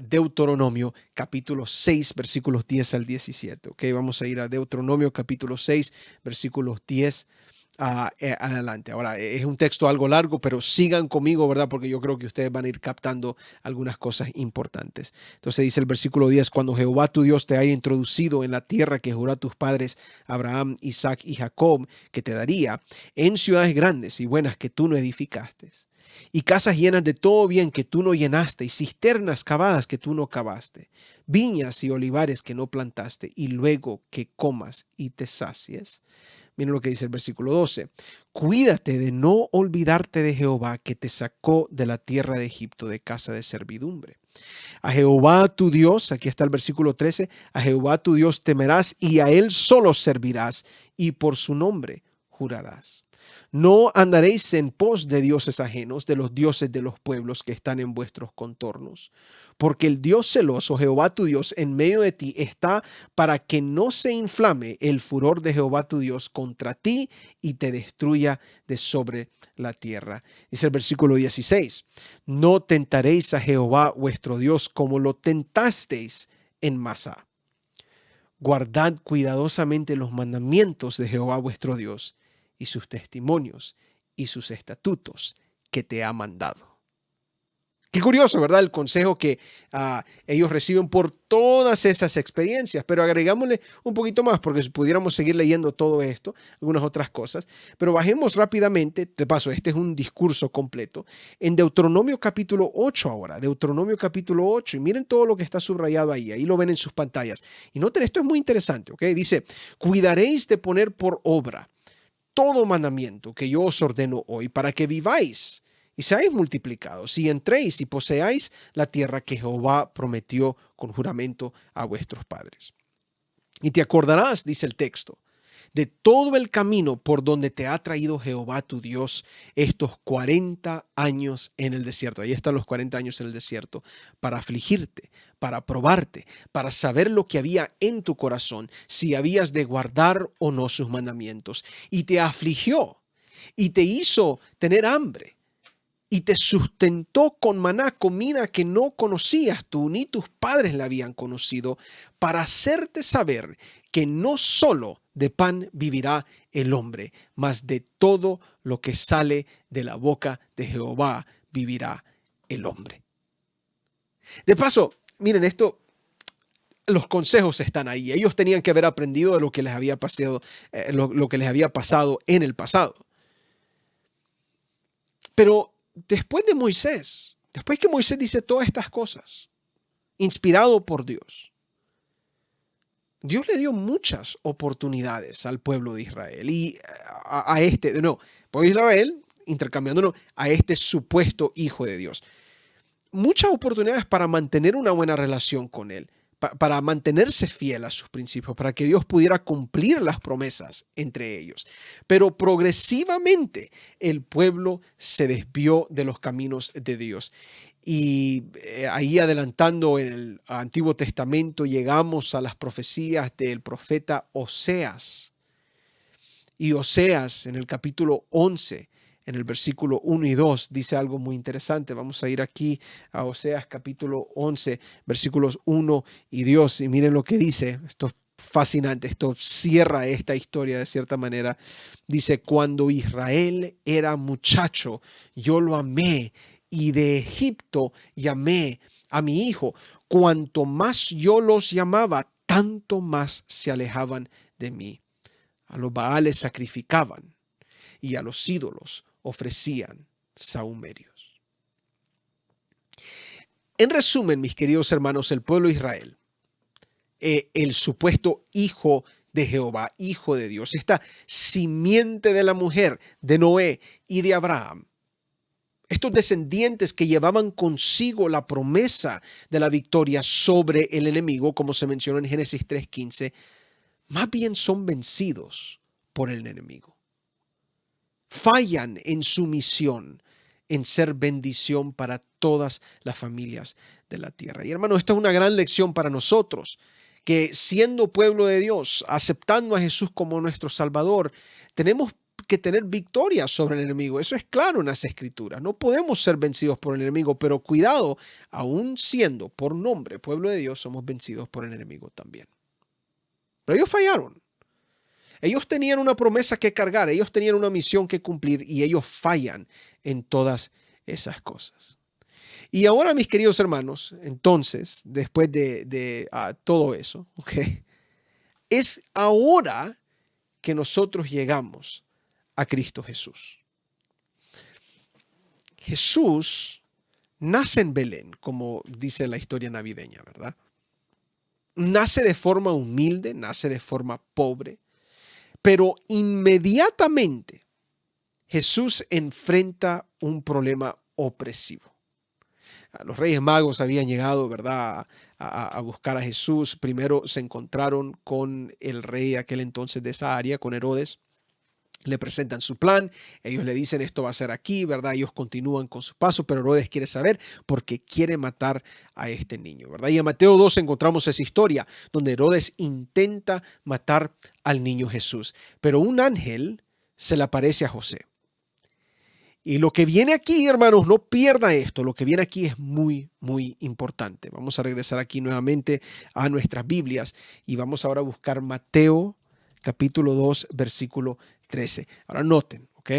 Deuteronomio capítulo 6, versículos 10 al 17. Okay, vamos a ir a Deuteronomio capítulo 6, versículos 10 adelante. Ahora, es un texto algo largo, pero sigan conmigo, ¿verdad? Porque yo creo que ustedes van a ir captando algunas cosas importantes. Entonces dice el versículo 10, cuando Jehová tu Dios te haya introducido en la tierra que juró a tus padres, Abraham, Isaac y Jacob, que te daría, en ciudades grandes y buenas que tú no edificaste, y casas llenas de todo bien que tú no llenaste, y cisternas cavadas que tú no cavaste, viñas y olivares que no plantaste, y luego que comas y te sacies. Miren lo que dice el versículo 12. Cuídate de no olvidarte de Jehová que te sacó de la tierra de Egipto de casa de servidumbre. A Jehová tu Dios, aquí está el versículo 13, a Jehová tu Dios temerás y a él solo servirás y por su nombre jurarás. No andaréis en pos de dioses ajenos, de los dioses de los pueblos que están en vuestros contornos, porque el Dios celoso, Jehová tu Dios, en medio de ti está para que no se inflame el furor de Jehová tu Dios contra ti y te destruya de sobre la tierra. Dice el versículo 16, no tentaréis a Jehová vuestro Dios como lo tentasteis en Masá. Guardad cuidadosamente los mandamientos de Jehová vuestro Dios y sus testimonios y sus estatutos que te ha mandado. Qué curioso, ¿verdad? El consejo que ellos reciben por todas esas experiencias, pero agregámosle un poquito más porque si pudiéramos seguir leyendo todo esto, algunas otras cosas, pero bajemos rápidamente, de paso, este es un discurso completo, en Deuteronomio capítulo 8 ahora, Deuteronomio capítulo 8, y miren todo lo que está subrayado ahí lo ven en sus pantallas. Y noten, esto es muy interesante, ¿ok? Dice, cuidaréis de poner por obra todo mandamiento que yo os ordeno hoy para que viváis y seáis multiplicados y entréis y poseáis la tierra que Jehová prometió con juramento a vuestros padres. Y te acordarás, dice el texto, de todo el camino por donde te ha traído Jehová tu Dios estos 40 años en el desierto. Ahí están los 40 años en el desierto, para afligirte, para probarte, para saber lo que había en tu corazón, si habías de guardar o no sus mandamientos. Y te afligió y te hizo tener hambre y te sustentó con maná, comida que no conocías tú ni tus padres la habían conocido, para hacerte saber que no solo de pan vivirá el hombre, mas de todo lo que sale de la boca de Jehová vivirá el hombre. De paso, miren esto, los consejos están ahí. Ellos tenían que haber aprendido de lo que les había pasado, lo que les había pasado en el pasado. Pero después de Moisés, después que Moisés dice todas estas cosas, inspirado por Dios, Dios le dio muchas oportunidades al pueblo de Israel y pueblo de Israel, intercambiándolo a este supuesto hijo de Dios. Muchas oportunidades para mantener una buena relación con Él, para mantenerse fiel a sus principios, para que Dios pudiera cumplir las promesas entre ellos. Pero progresivamente el pueblo se desvió de los caminos de Dios. Y ahí adelantando en el Antiguo Testamento llegamos a las profecías del profeta Oseas. Y Oseas en el capítulo 11, en el versículo 1 y 2, dice algo muy interesante. Vamos a ir aquí a Oseas capítulo 11, versículos 1 y 2. Y miren lo que dice. Esto es fascinante. Esto cierra esta historia de cierta manera. Dice, cuando Israel era muchacho, yo lo amé. Y de Egipto llamé a mi hijo. Cuanto más yo los llamaba, tanto más se alejaban de mí. A los Baales sacrificaban y a los ídolos ofrecían sahumerios. En resumen, mis queridos hermanos, el pueblo de Israel, el supuesto hijo de Jehová, hijo de Dios, esta simiente de la mujer de Noé y de Abraham, estos descendientes que llevaban consigo la promesa de la victoria sobre el enemigo, como se mencionó en Génesis 3:15, más bien son vencidos por el enemigo. Fallan en su misión en ser bendición para todas las familias de la tierra. Y hermano, esta es una gran lección para nosotros, que siendo pueblo de Dios, aceptando a Jesús como nuestro Salvador, tenemos que tener victoria sobre el enemigo. Eso es claro en las Escrituras. No podemos ser vencidos por el enemigo, pero cuidado, aún siendo por nombre pueblo de Dios, somos vencidos por el enemigo también. Pero ellos fallaron. Ellos tenían una promesa que cargar, ellos tenían una misión que cumplir y ellos fallan en todas esas cosas. Y ahora, mis queridos hermanos, entonces, después de todo eso, ¿okay? Es ahora que nosotros llegamos a Cristo Jesús. Jesús nace en Belén, como dice la historia navideña, ¿verdad? Nace de forma humilde, nace de forma pobre. Pero inmediatamente Jesús enfrenta un problema opresivo. Los Reyes Magos habían llegado, ¿verdad?, a buscar a Jesús. Primero se encontraron con el rey aquel entonces de esa área, con Herodes. Le presentan su plan, ellos le dicen esto va a ser aquí, ¿verdad? Ellos continúan con su paso, pero Herodes quiere saber porque quiere matar a este niño, ¿verdad? Y en Mateo 2 encontramos esa historia donde Herodes intenta matar al niño Jesús, pero un ángel se le aparece a José. Y lo que viene aquí, hermanos, no pierda esto, lo que viene aquí es muy, muy importante. Vamos a regresar aquí nuevamente a nuestras Biblias y vamos ahora a buscar Mateo capítulo 2, versículo 13. Ahora noten, ¿ok?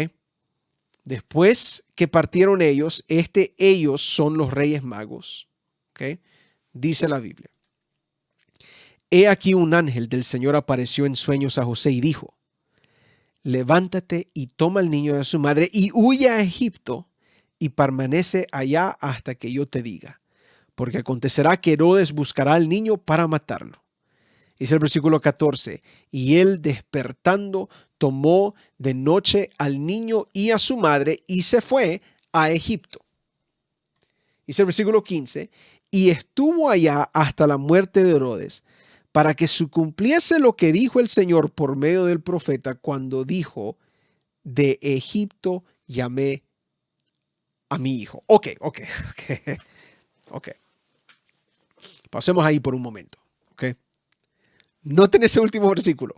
Después que partieron ellos, ellos son los Reyes Magos, ¿ok? Dice la Biblia. He aquí un ángel del Señor apareció en sueños a José y dijo, levántate y toma al niño de su madre y huye a Egipto y permanece allá hasta que yo te diga, porque acontecerá que Herodes buscará al niño para matarlo. Dice el versículo 14, y él despertando tomó de noche al niño y a su madre y se fue a Egipto. Dice el versículo 15, y estuvo allá hasta la muerte de Herodes, para que se cumpliese lo que dijo el Señor por medio del profeta cuando dijo, de Egipto llamé a mi hijo. Ok. Pasemos ahí por un momento. Ok. Noten ese último versículo.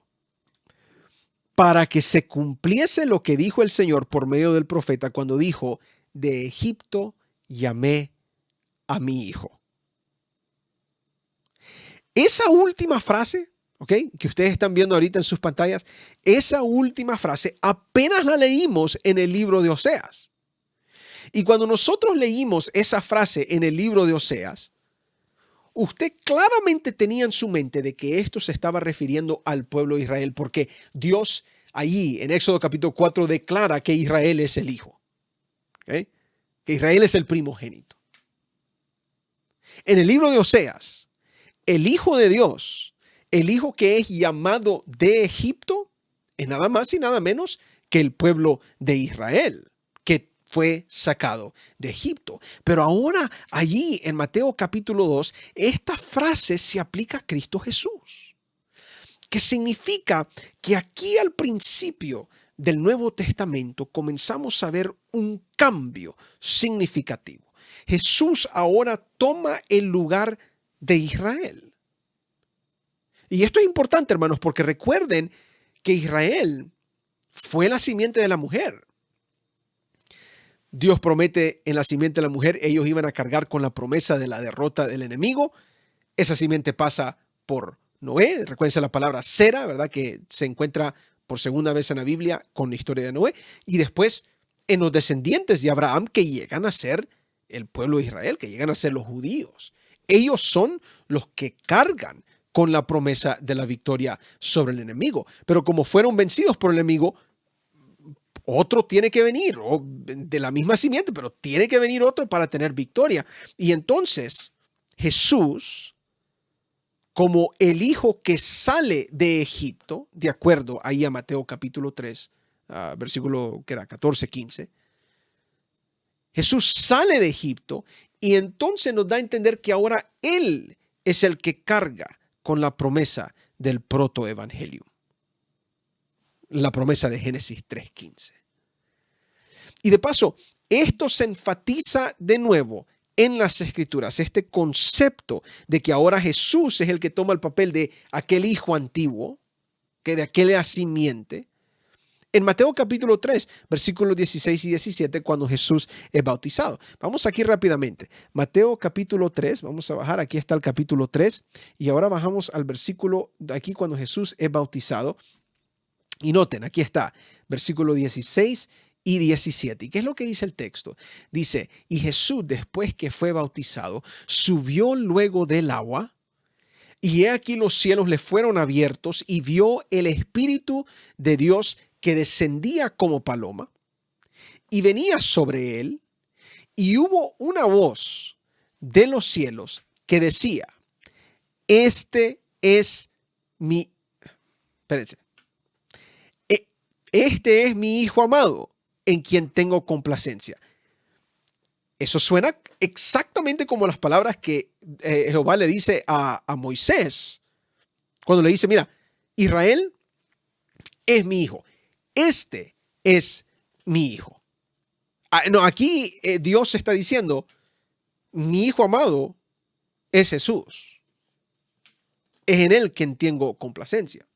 Para que se cumpliese lo que dijo el Señor por medio del profeta cuando dijo, de Egipto llamé a mi hijo. Esa última frase, ¿ok?, que ustedes están viendo ahorita en sus pantallas, esa última frase apenas la leímos en el libro de Oseas. Y cuando nosotros leímos esa frase en el libro de Oseas, usted claramente tenía en su mente de que esto se estaba refiriendo al pueblo de Israel, porque Dios allí en Éxodo capítulo 4 declara que Israel es el hijo, ¿okay?, que Israel es el primogénito. En el libro de Oseas, el Hijo de Dios El hijo que es llamado de Egipto es nada más y nada menos que el pueblo de Israel, que fue sacado de Egipto. Pero ahora allí en Mateo capítulo 2, esta frase se aplica a Cristo Jesús, que significa que aquí al principio del Nuevo Testamento comenzamos a ver un cambio significativo. Jesús ahora toma el lugar de Israel. Y esto es importante, hermanos, porque recuerden que Israel fue la simiente de la mujer. Dios promete en la simiente de la mujer, ellos iban a cargar con la promesa de la derrota del enemigo. Esa simiente pasa por Noé. Recuérdense la palabra Sera, ¿verdad? Que se encuentra por segunda vez en la Biblia con la historia de Noé. Y después en los descendientes de Abraham que llegan a ser el pueblo de Israel, que llegan a ser los judíos. Ellos son los que cargan con la promesa de la victoria sobre el enemigo. Pero como fueron vencidos por el enemigo, otro tiene que venir, o de la misma simiente, pero tiene que venir otro para tener victoria. Y entonces Jesús, como el hijo que sale de Egipto, de acuerdo ahí a Mateo capítulo 3, versículo que era 14, 15, Jesús sale de Egipto y entonces nos da a entender que ahora Él es el que carga con la promesa del protoevangelio. La promesa de Génesis 3:15. Y de paso, esto se enfatiza de nuevo en las Escrituras, este concepto de que ahora Jesús es el que toma el papel de aquel hijo antiguo, que de aquella simiente. En Mateo capítulo 3, versículos 16 y 17, cuando Jesús es bautizado. Vamos aquí rápidamente. Mateo capítulo 3, vamos a bajar, aquí está el capítulo 3, y ahora bajamos al versículo de aquí cuando Jesús es bautizado. Y noten, aquí está, versículo 16 y 17. ¿Y qué es lo que dice el texto? Dice, y Jesús, después que fue bautizado, subió luego del agua, y he aquí los cielos le fueron abiertos, y vio el Espíritu de Dios que descendía como paloma, y venía sobre él, y hubo una voz de los cielos que decía, este es mi... Espérense. Este es mi hijo amado, en quien tengo complacencia. Eso suena exactamente como las palabras que Jehová le dice a Moisés, cuando le dice, mira, Israel es mi hijo. Este es mi hijo. No, aquí Dios está diciendo, mi hijo amado es Jesús. Es en él quien tengo complacencia.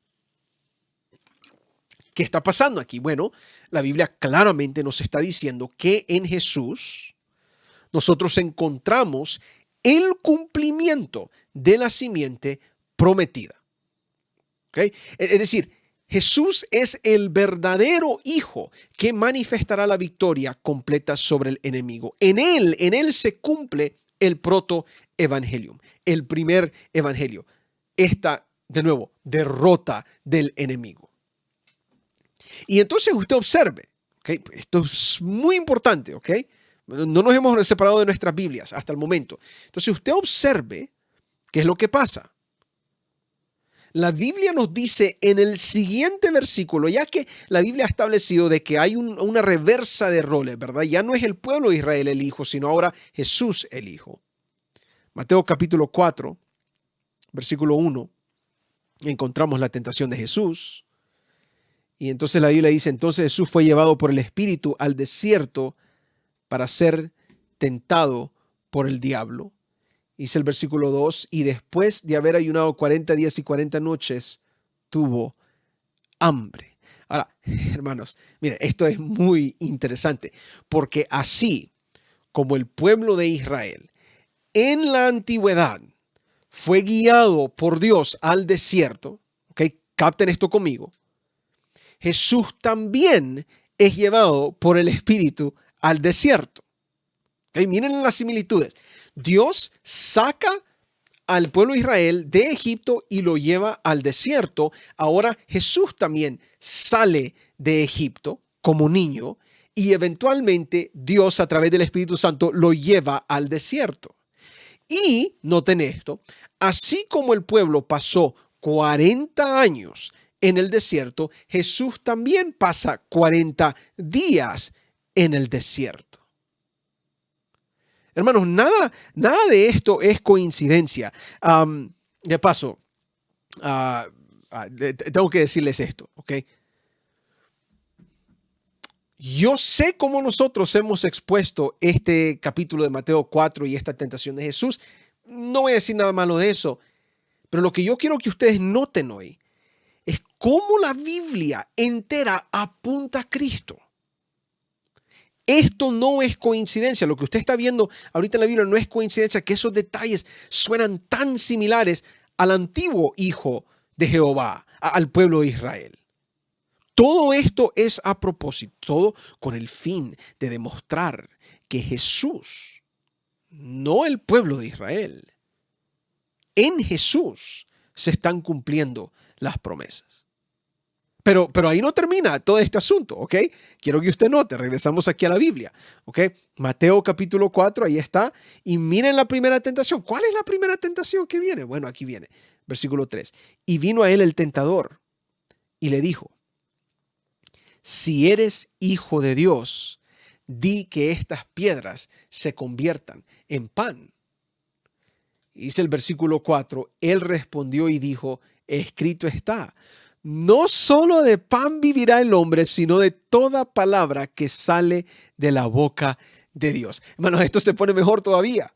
¿Qué está pasando aquí? Bueno, la Biblia claramente nos está diciendo que en Jesús nosotros encontramos el cumplimiento de la simiente prometida. ¿Okay? Es decir, Jesús es el verdadero hijo que manifestará la victoria completa sobre el enemigo. En él se cumple el protoevangelium, el primer evangelio. Esta, de nuevo, derrota del enemigo. Y entonces usted observe, ¿okay? Esto es muy importante, ¿ok? No nos hemos separado de nuestras Biblias hasta el momento. Entonces usted observe qué es lo que pasa. La Biblia nos dice en el siguiente versículo, ya que la Biblia ha establecido de que hay una reversa de roles, ¿verdad? Ya no es el pueblo de Israel el hijo, sino ahora Jesús el hijo. Mateo capítulo 4, versículo 1, encontramos la tentación de Jesús. Y entonces la Biblia dice, entonces Jesús fue llevado por el Espíritu al desierto para ser tentado por el diablo. Dice el versículo 2, y después de haber ayunado 40 días y 40 noches, tuvo hambre. Ahora, hermanos, miren, esto es muy interesante, porque así como el pueblo de Israel en la antigüedad fue guiado por Dios al desierto, ¿ok? Capten esto conmigo. Jesús también es llevado por el Espíritu al desierto. ¿Okay? Miren las similitudes. Dios saca al pueblo de Israel de Egipto y lo lleva al desierto. Ahora Jesús también sale de Egipto como niño y eventualmente Dios a través del Espíritu Santo lo lleva al desierto. Y noten esto, así como el pueblo pasó 40 años en el desierto, Jesús también pasa 40 días en el desierto. Hermanos, nada de esto es coincidencia. De paso, tengo que decirles esto, ¿ok? Yo sé cómo nosotros hemos expuesto este capítulo de Mateo 4 y esta tentación de Jesús. No voy a decir nada malo de eso, pero lo que yo quiero que ustedes noten hoy es cómo la Biblia entera apunta a Cristo. Esto no es coincidencia. Lo que usted está viendo ahorita en la Biblia no es coincidencia que esos detalles suenan tan similares al antiguo hijo de Jehová, al pueblo de Israel. Todo esto es a propósito, todo con el fin de demostrar que Jesús, no el pueblo de Israel, en Jesús se están cumpliendo las promesas. Pero ahí no termina todo este asunto, ¿ok? Quiero que usted note, regresamos aquí a la Biblia, ¿ok? Mateo capítulo 4, ahí está. Y miren la primera tentación. ¿Cuál es la primera tentación que viene? Bueno, aquí viene, versículo 3. Y vino a él el tentador y le dijo, si eres hijo de Dios, di que estas piedras se conviertan en pan. Dice el versículo 4, él respondió y dijo, escrito está, no solo de pan vivirá el hombre, sino de toda palabra que sale de la boca de Dios. Hermanos, esto se pone mejor todavía.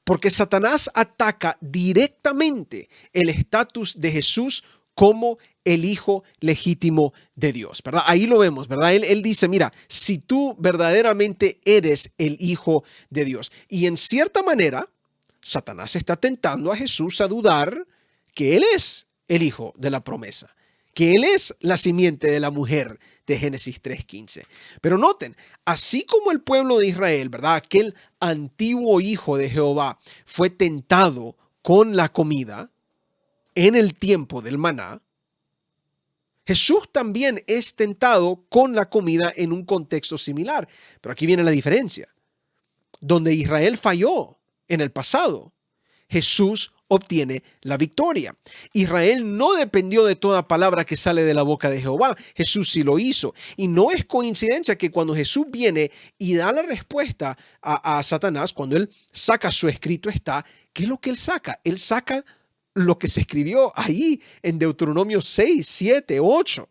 Porque Satanás ataca directamente el estatus de Jesús como el hijo legítimo de Dios, ¿verdad? Ahí lo vemos, ¿verdad? Él dice, mira, si tú verdaderamente eres el hijo de Dios. Y en cierta manera, Satanás está tentando a Jesús a dudar que él es el hijo de la promesa, que él es la simiente de la mujer de Génesis 3:15. Pero noten, así como el pueblo de Israel, ¿verdad? Aquel antiguo hijo de Jehová fue tentado con la comida en el tiempo del maná, Jesús también es tentado con la comida en un contexto similar. Pero aquí viene la diferencia. Donde Israel falló en el pasado, Jesús obtiene la victoria. Israel no dependió de toda palabra que sale de la boca de Jehová. Jesús sí lo hizo. Y no es coincidencia que cuando Jesús viene y da la respuesta a Satanás, cuando él saca su escrito está, ¿qué es lo que él saca? Él saca lo que se escribió ahí en Deuteronomio 6, 7, 8.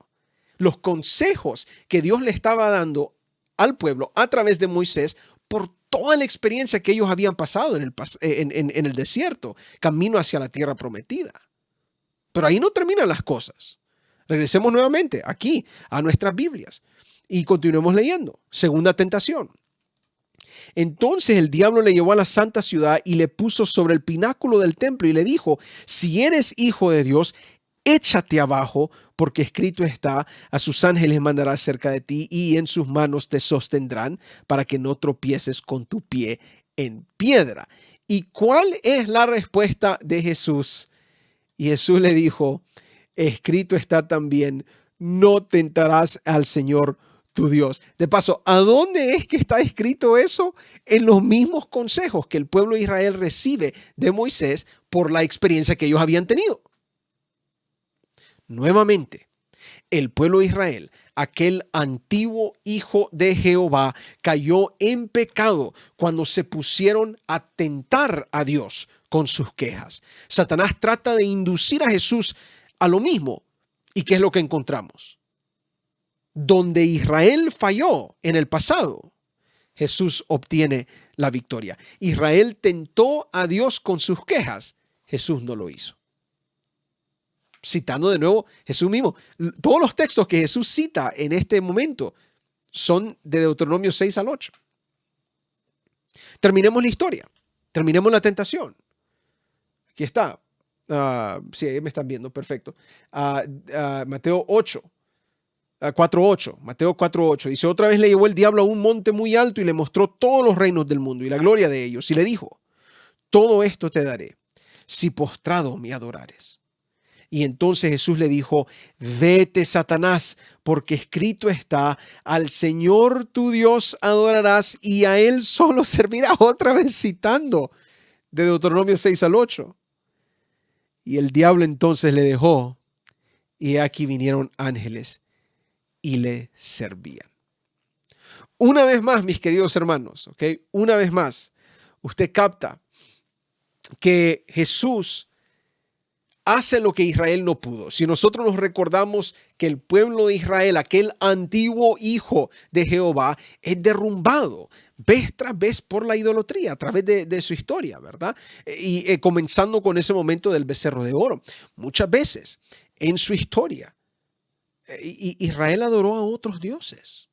Los consejos que Dios le estaba dando al pueblo a través de Moisés por toda la experiencia que ellos habían pasado en el desierto, camino hacia la tierra prometida. Pero ahí no terminan las cosas. Regresemos nuevamente aquí a nuestras Biblias y continuemos leyendo. Segunda tentación. Entonces el diablo le llevó a la santa ciudad y le puso sobre el pináculo del templo y le dijo, si eres hijo de Dios, échate abajo, porque escrito está, a sus ángeles mandará cerca de ti y en sus manos te sostendrán para que no tropieces con tu pie en piedra. ¿Y cuál es la respuesta de Jesús? Y Jesús le dijo, escrito está también, no tentarás al Señor tu Dios. De paso, ¿a dónde es que está escrito eso? En los mismos consejos que el pueblo de Israel recibe de Moisés por la experiencia que ellos habían tenido. Nuevamente, el pueblo de Israel, aquel antiguo hijo de Jehová, cayó en pecado cuando se pusieron a tentar a Dios con sus quejas. Satanás trata de inducir a Jesús a lo mismo. ¿Y qué es lo que encontramos? Donde Israel falló en el pasado, Jesús obtiene la victoria. Israel tentó a Dios con sus quejas, Jesús no lo hizo. Citando de nuevo Jesús mismo, todos los textos que Jesús cita en este momento son de Deuteronomio 6 al 8. Terminemos la historia, terminemos la tentación. Aquí está. Sí, ahí me están viendo, perfecto. Mateo 8. 4:8, Mateo 4:8, dice, otra vez le llevó el diablo a un monte muy alto y le mostró todos los reinos del mundo y la gloria de ellos y le dijo, todo esto te daré si postrado me adorares. Y entonces Jesús le dijo, vete, Satanás, porque escrito está, al Señor tu Dios adorarás y a Él solo servirás. Otra vez citando de Deuteronomio 6 al 8. Y el diablo entonces le dejó, y aquí vinieron ángeles y le servían. Una vez más, mis queridos hermanos, ¿ok? Una vez más, usted capta que Jesús hace lo que Israel no pudo. Si nosotros nos recordamos que el pueblo de Israel, aquel antiguo hijo de Jehová, es derrumbado vez tras vez por la idolatría a través de su historia, ¿verdad? Y comenzando con ese momento del becerro de oro. Muchas veces en su historia, Israel adoró a otros dioses.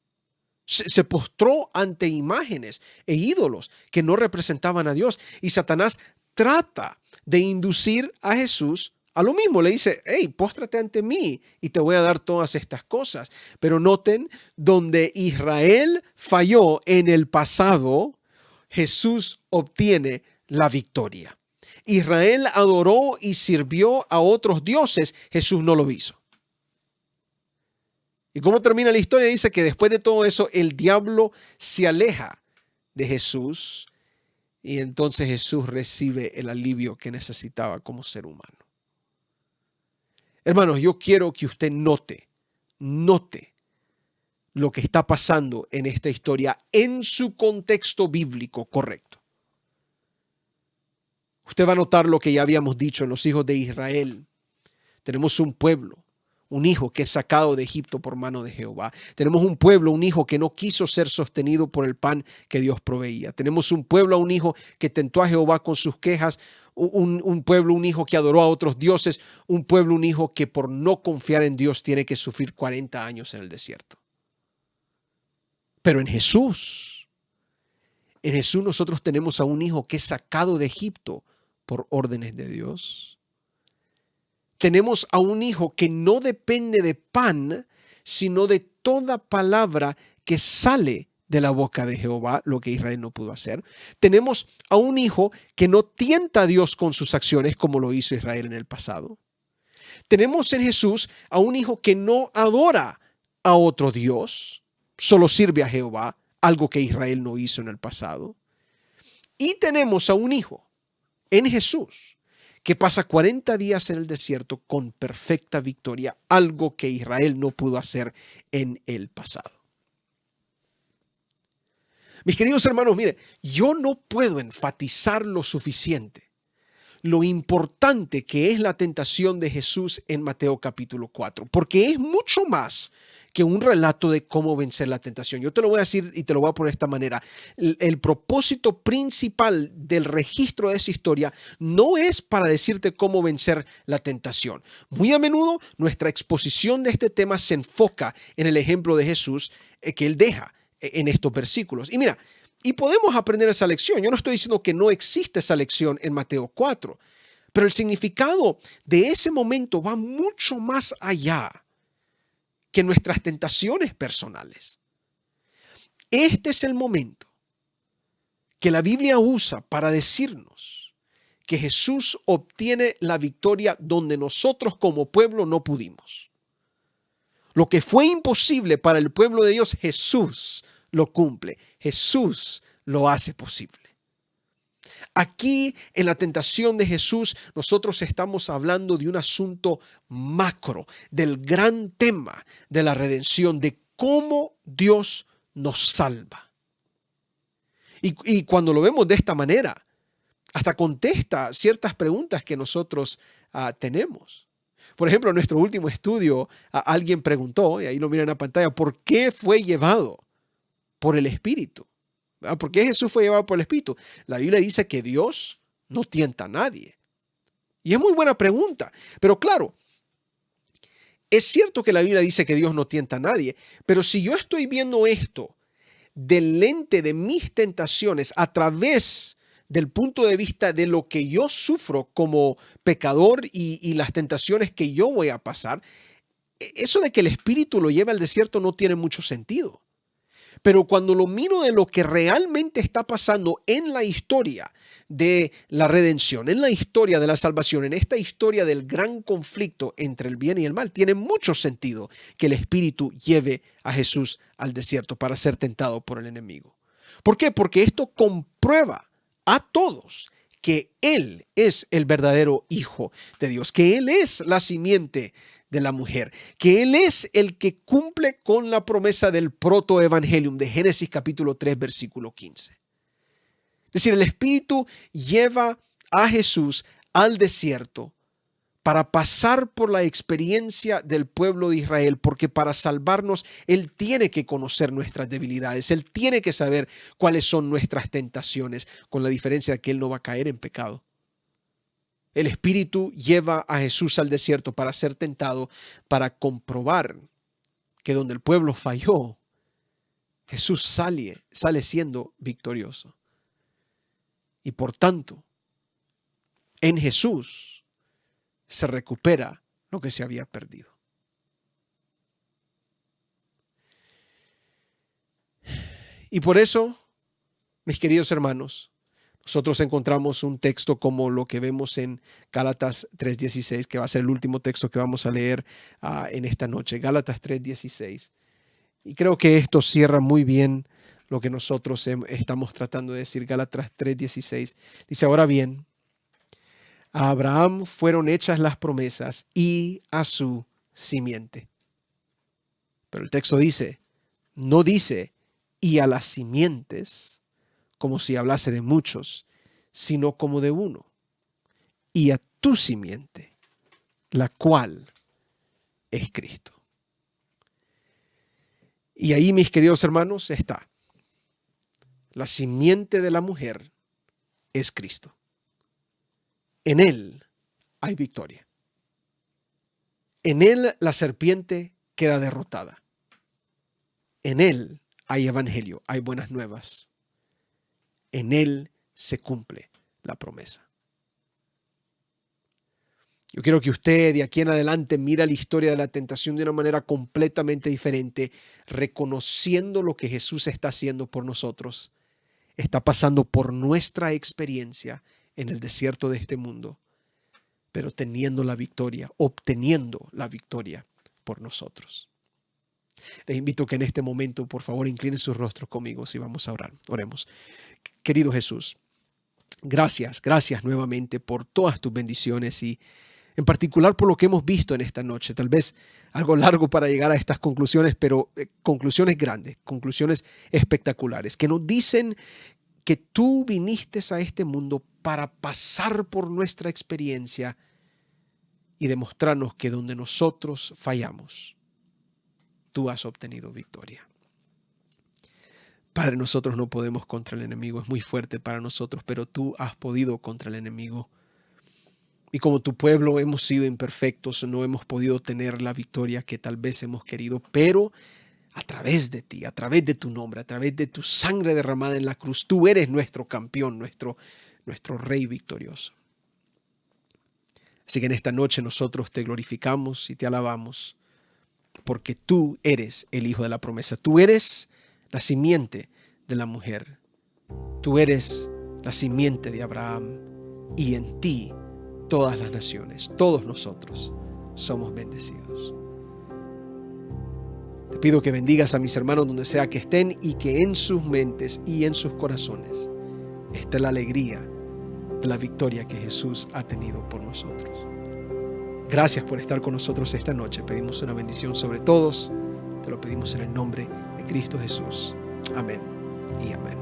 Se postró ante imágenes e ídolos que no representaban a Dios. Y Satanás trata de inducir a Jesús a lo mismo. Le dice, hey, póstrate ante mí y te voy a dar todas estas cosas. Pero noten, donde Israel falló en el pasado, Jesús obtiene la victoria. Israel adoró y sirvió a otros dioses. Jesús no lo hizo. ¿Y cómo termina la historia? Dice que después de todo eso, el diablo se aleja de Jesús y entonces Jesús recibe el alivio que necesitaba como ser humano. Hermanos, yo quiero que usted note lo que está pasando en esta historia en su contexto bíblico correcto. Usted va a notar lo que ya habíamos dicho en los hijos de Israel. Tenemos un pueblo, un hijo que es sacado de Egipto por mano de Jehová. Tenemos un pueblo, un hijo que no quiso ser sostenido por el pan que Dios proveía. Tenemos un pueblo, un hijo que tentó a Jehová con sus quejas. Un pueblo, un hijo que adoró a otros dioses. Un pueblo, un hijo que por no confiar en Dios tiene que sufrir 40 años en el desierto. Pero en Jesús nosotros tenemos a un hijo que es sacado de Egipto por órdenes de Dios. Tenemos a un hijo que no depende de pan, sino de toda palabra que sale de la boca de Jehová, lo que Israel no pudo hacer. Tenemos a un hijo que no tienta a Dios con sus acciones como lo hizo Israel en el pasado. Tenemos en Jesús a un hijo que no adora a otro Dios, solo sirve a Jehová, algo que Israel no hizo en el pasado. Y tenemos a un hijo en Jesús que pasa 40 días en el desierto con perfecta victoria, algo que Israel no pudo hacer en el pasado. Mis queridos hermanos, mire, yo no puedo enfatizar lo suficiente lo importante que es la tentación de Jesús en Mateo capítulo 4, porque es mucho más que un relato de cómo vencer la tentación. Yo te lo voy a decir y te lo voy a poner de esta manera. El propósito principal del registro de esa historia no es para decirte cómo vencer la tentación. Muy a menudo nuestra exposición de este tema se enfoca en el ejemplo de Jesús que él deja en estos versículos. Y mira, y podemos aprender esa lección. Yo no estoy diciendo que no existe esa lección en Mateo 4, pero el significado de ese momento va mucho más allá que nuestras tentaciones personales. Este es el momento que la Biblia usa para decirnos que Jesús obtiene la victoria donde nosotros como pueblo no pudimos. Lo que fue imposible para el pueblo de Dios, Jesús lo cumple. Jesús lo hace posible. Aquí en la tentación de Jesús nosotros estamos hablando de un asunto macro, del gran tema de la redención, de cómo Dios nos salva. Y cuando lo vemos de esta manera, hasta contesta ciertas preguntas que nosotros tenemos. Por ejemplo, en nuestro último estudio, alguien preguntó, y ahí lo miran en la pantalla, ¿por qué fue llevado por el Espíritu? ¿Por qué Jesús fue llevado por el Espíritu? La Biblia dice que Dios no tienta a nadie. Y es muy buena pregunta. Pero claro, es cierto que la Biblia dice que Dios no tienta a nadie. Pero si yo estoy viendo esto del lente de mis tentaciones a través del punto de vista de lo que yo sufro como pecador y las tentaciones que yo voy a pasar, eso de que el Espíritu lo lleve al desierto no tiene mucho sentido. Pero cuando lo miro de lo que realmente está pasando en la historia de la redención, en la historia de la salvación, en esta historia del gran conflicto entre el bien y el mal, tiene mucho sentido que el Espíritu lleve a Jesús al desierto para ser tentado por el enemigo. ¿Por qué? Porque esto comprueba a todos que Él es el verdadero Hijo de Dios, que Él es la simiente de la mujer, que Él es el que cumple con la promesa del protoevangelium de Génesis capítulo 3, versículo 15. Es decir, el Espíritu lleva a Jesús al desierto para pasar por la experiencia del pueblo de Israel, porque para salvarnos Él tiene que conocer nuestras debilidades, Él tiene que saber cuáles son nuestras tentaciones, con la diferencia de que Él no va a caer en pecado. El Espíritu lleva a Jesús al desierto para ser tentado, para comprobar que donde el pueblo falló, Jesús sale siendo victorioso. Y por tanto, en Jesús se recupera lo que se había perdido. Y por eso, mis queridos hermanos, nosotros encontramos un texto como lo que vemos en Gálatas 3:16, que va a ser el último texto que vamos a leer en esta noche, Gálatas 3:16. Y creo que esto cierra muy bien lo que nosotros estamos tratando de decir. Gálatas 3:16 dice: ahora bien, a Abraham fueron hechas las promesas y a su simiente. Pero el texto no dice y a las simientes, como si hablase de muchos, sino como de uno, y a tu simiente, la cual es Cristo. Y ahí, mis queridos hermanos, está. La simiente de la mujer es Cristo. En Él hay victoria. En Él la serpiente queda derrotada. En Él hay evangelio, hay buenas nuevas. En Él se cumple la promesa. Yo quiero que usted de aquí en adelante mire la historia de la tentación de una manera completamente diferente, reconociendo lo que Jesús está haciendo por nosotros. Está pasando por nuestra experiencia en el desierto de este mundo, pero teniendo la victoria, obteniendo la victoria por nosotros. Les invito a que en este momento, por favor, inclinen sus rostros conmigo si vamos a orar. Oremos. Querido Jesús, gracias nuevamente por todas tus bendiciones y en particular por lo que hemos visto en esta noche. Tal vez algo largo para llegar a estas conclusiones, pero conclusiones grandes, conclusiones espectaculares, que nos dicen que tú viniste a este mundo para pasar por nuestra experiencia y demostrarnos que donde nosotros fallamos, tú has obtenido victoria. Padre, nosotros no podemos contra el enemigo, es muy fuerte para nosotros, pero tú has podido contra el enemigo. Y como tu pueblo hemos sido imperfectos, no hemos podido tener la victoria que tal vez hemos querido, pero a través de ti, a través de tu nombre, a través de tu sangre derramada en la cruz, tú eres nuestro campeón, nuestro rey victorioso. Así que en esta noche nosotros te glorificamos y te alabamos, porque tú eres el Hijo de la promesa. Tú eres la simiente de la mujer. Tú eres la simiente de Abraham y en ti todas las naciones, todos nosotros somos bendecidos. Te pido que bendigas a mis hermanos donde sea que estén y que en sus mentes y en sus corazones esté la alegría de la victoria que Jesús ha tenido por nosotros. Gracias por estar con nosotros esta noche. Pedimos una bendición sobre todos. Te lo pedimos en el nombre de Cristo Jesús. Amén y amén.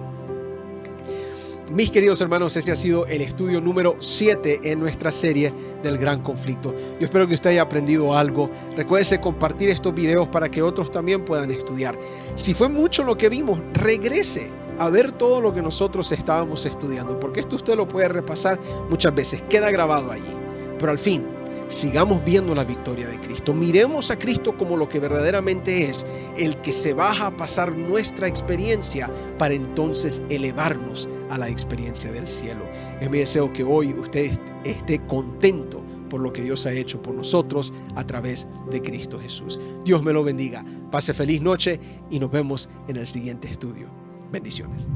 Mis queridos hermanos, ese ha sido el estudio número 7 en nuestra serie del Gran Conflicto. Yo espero que usted haya aprendido algo. Recuerde compartir estos videos para que otros también puedan estudiar. Si fue mucho lo que vimos, regrese a ver todo lo que nosotros estábamos estudiando, porque esto usted lo puede repasar muchas veces, queda grabado allí. Pero al fin, sigamos viendo la victoria de Cristo. Miremos a Cristo como lo que verdaderamente es, el que se baja a pasar nuestra experiencia para entonces elevarnos a la experiencia del cielo. Es mi deseo que hoy usted esté contento por lo que Dios ha hecho por nosotros a través de Cristo Jesús. Dios me lo bendiga. Pase feliz noche y nos vemos en el siguiente estudio. Bendiciones.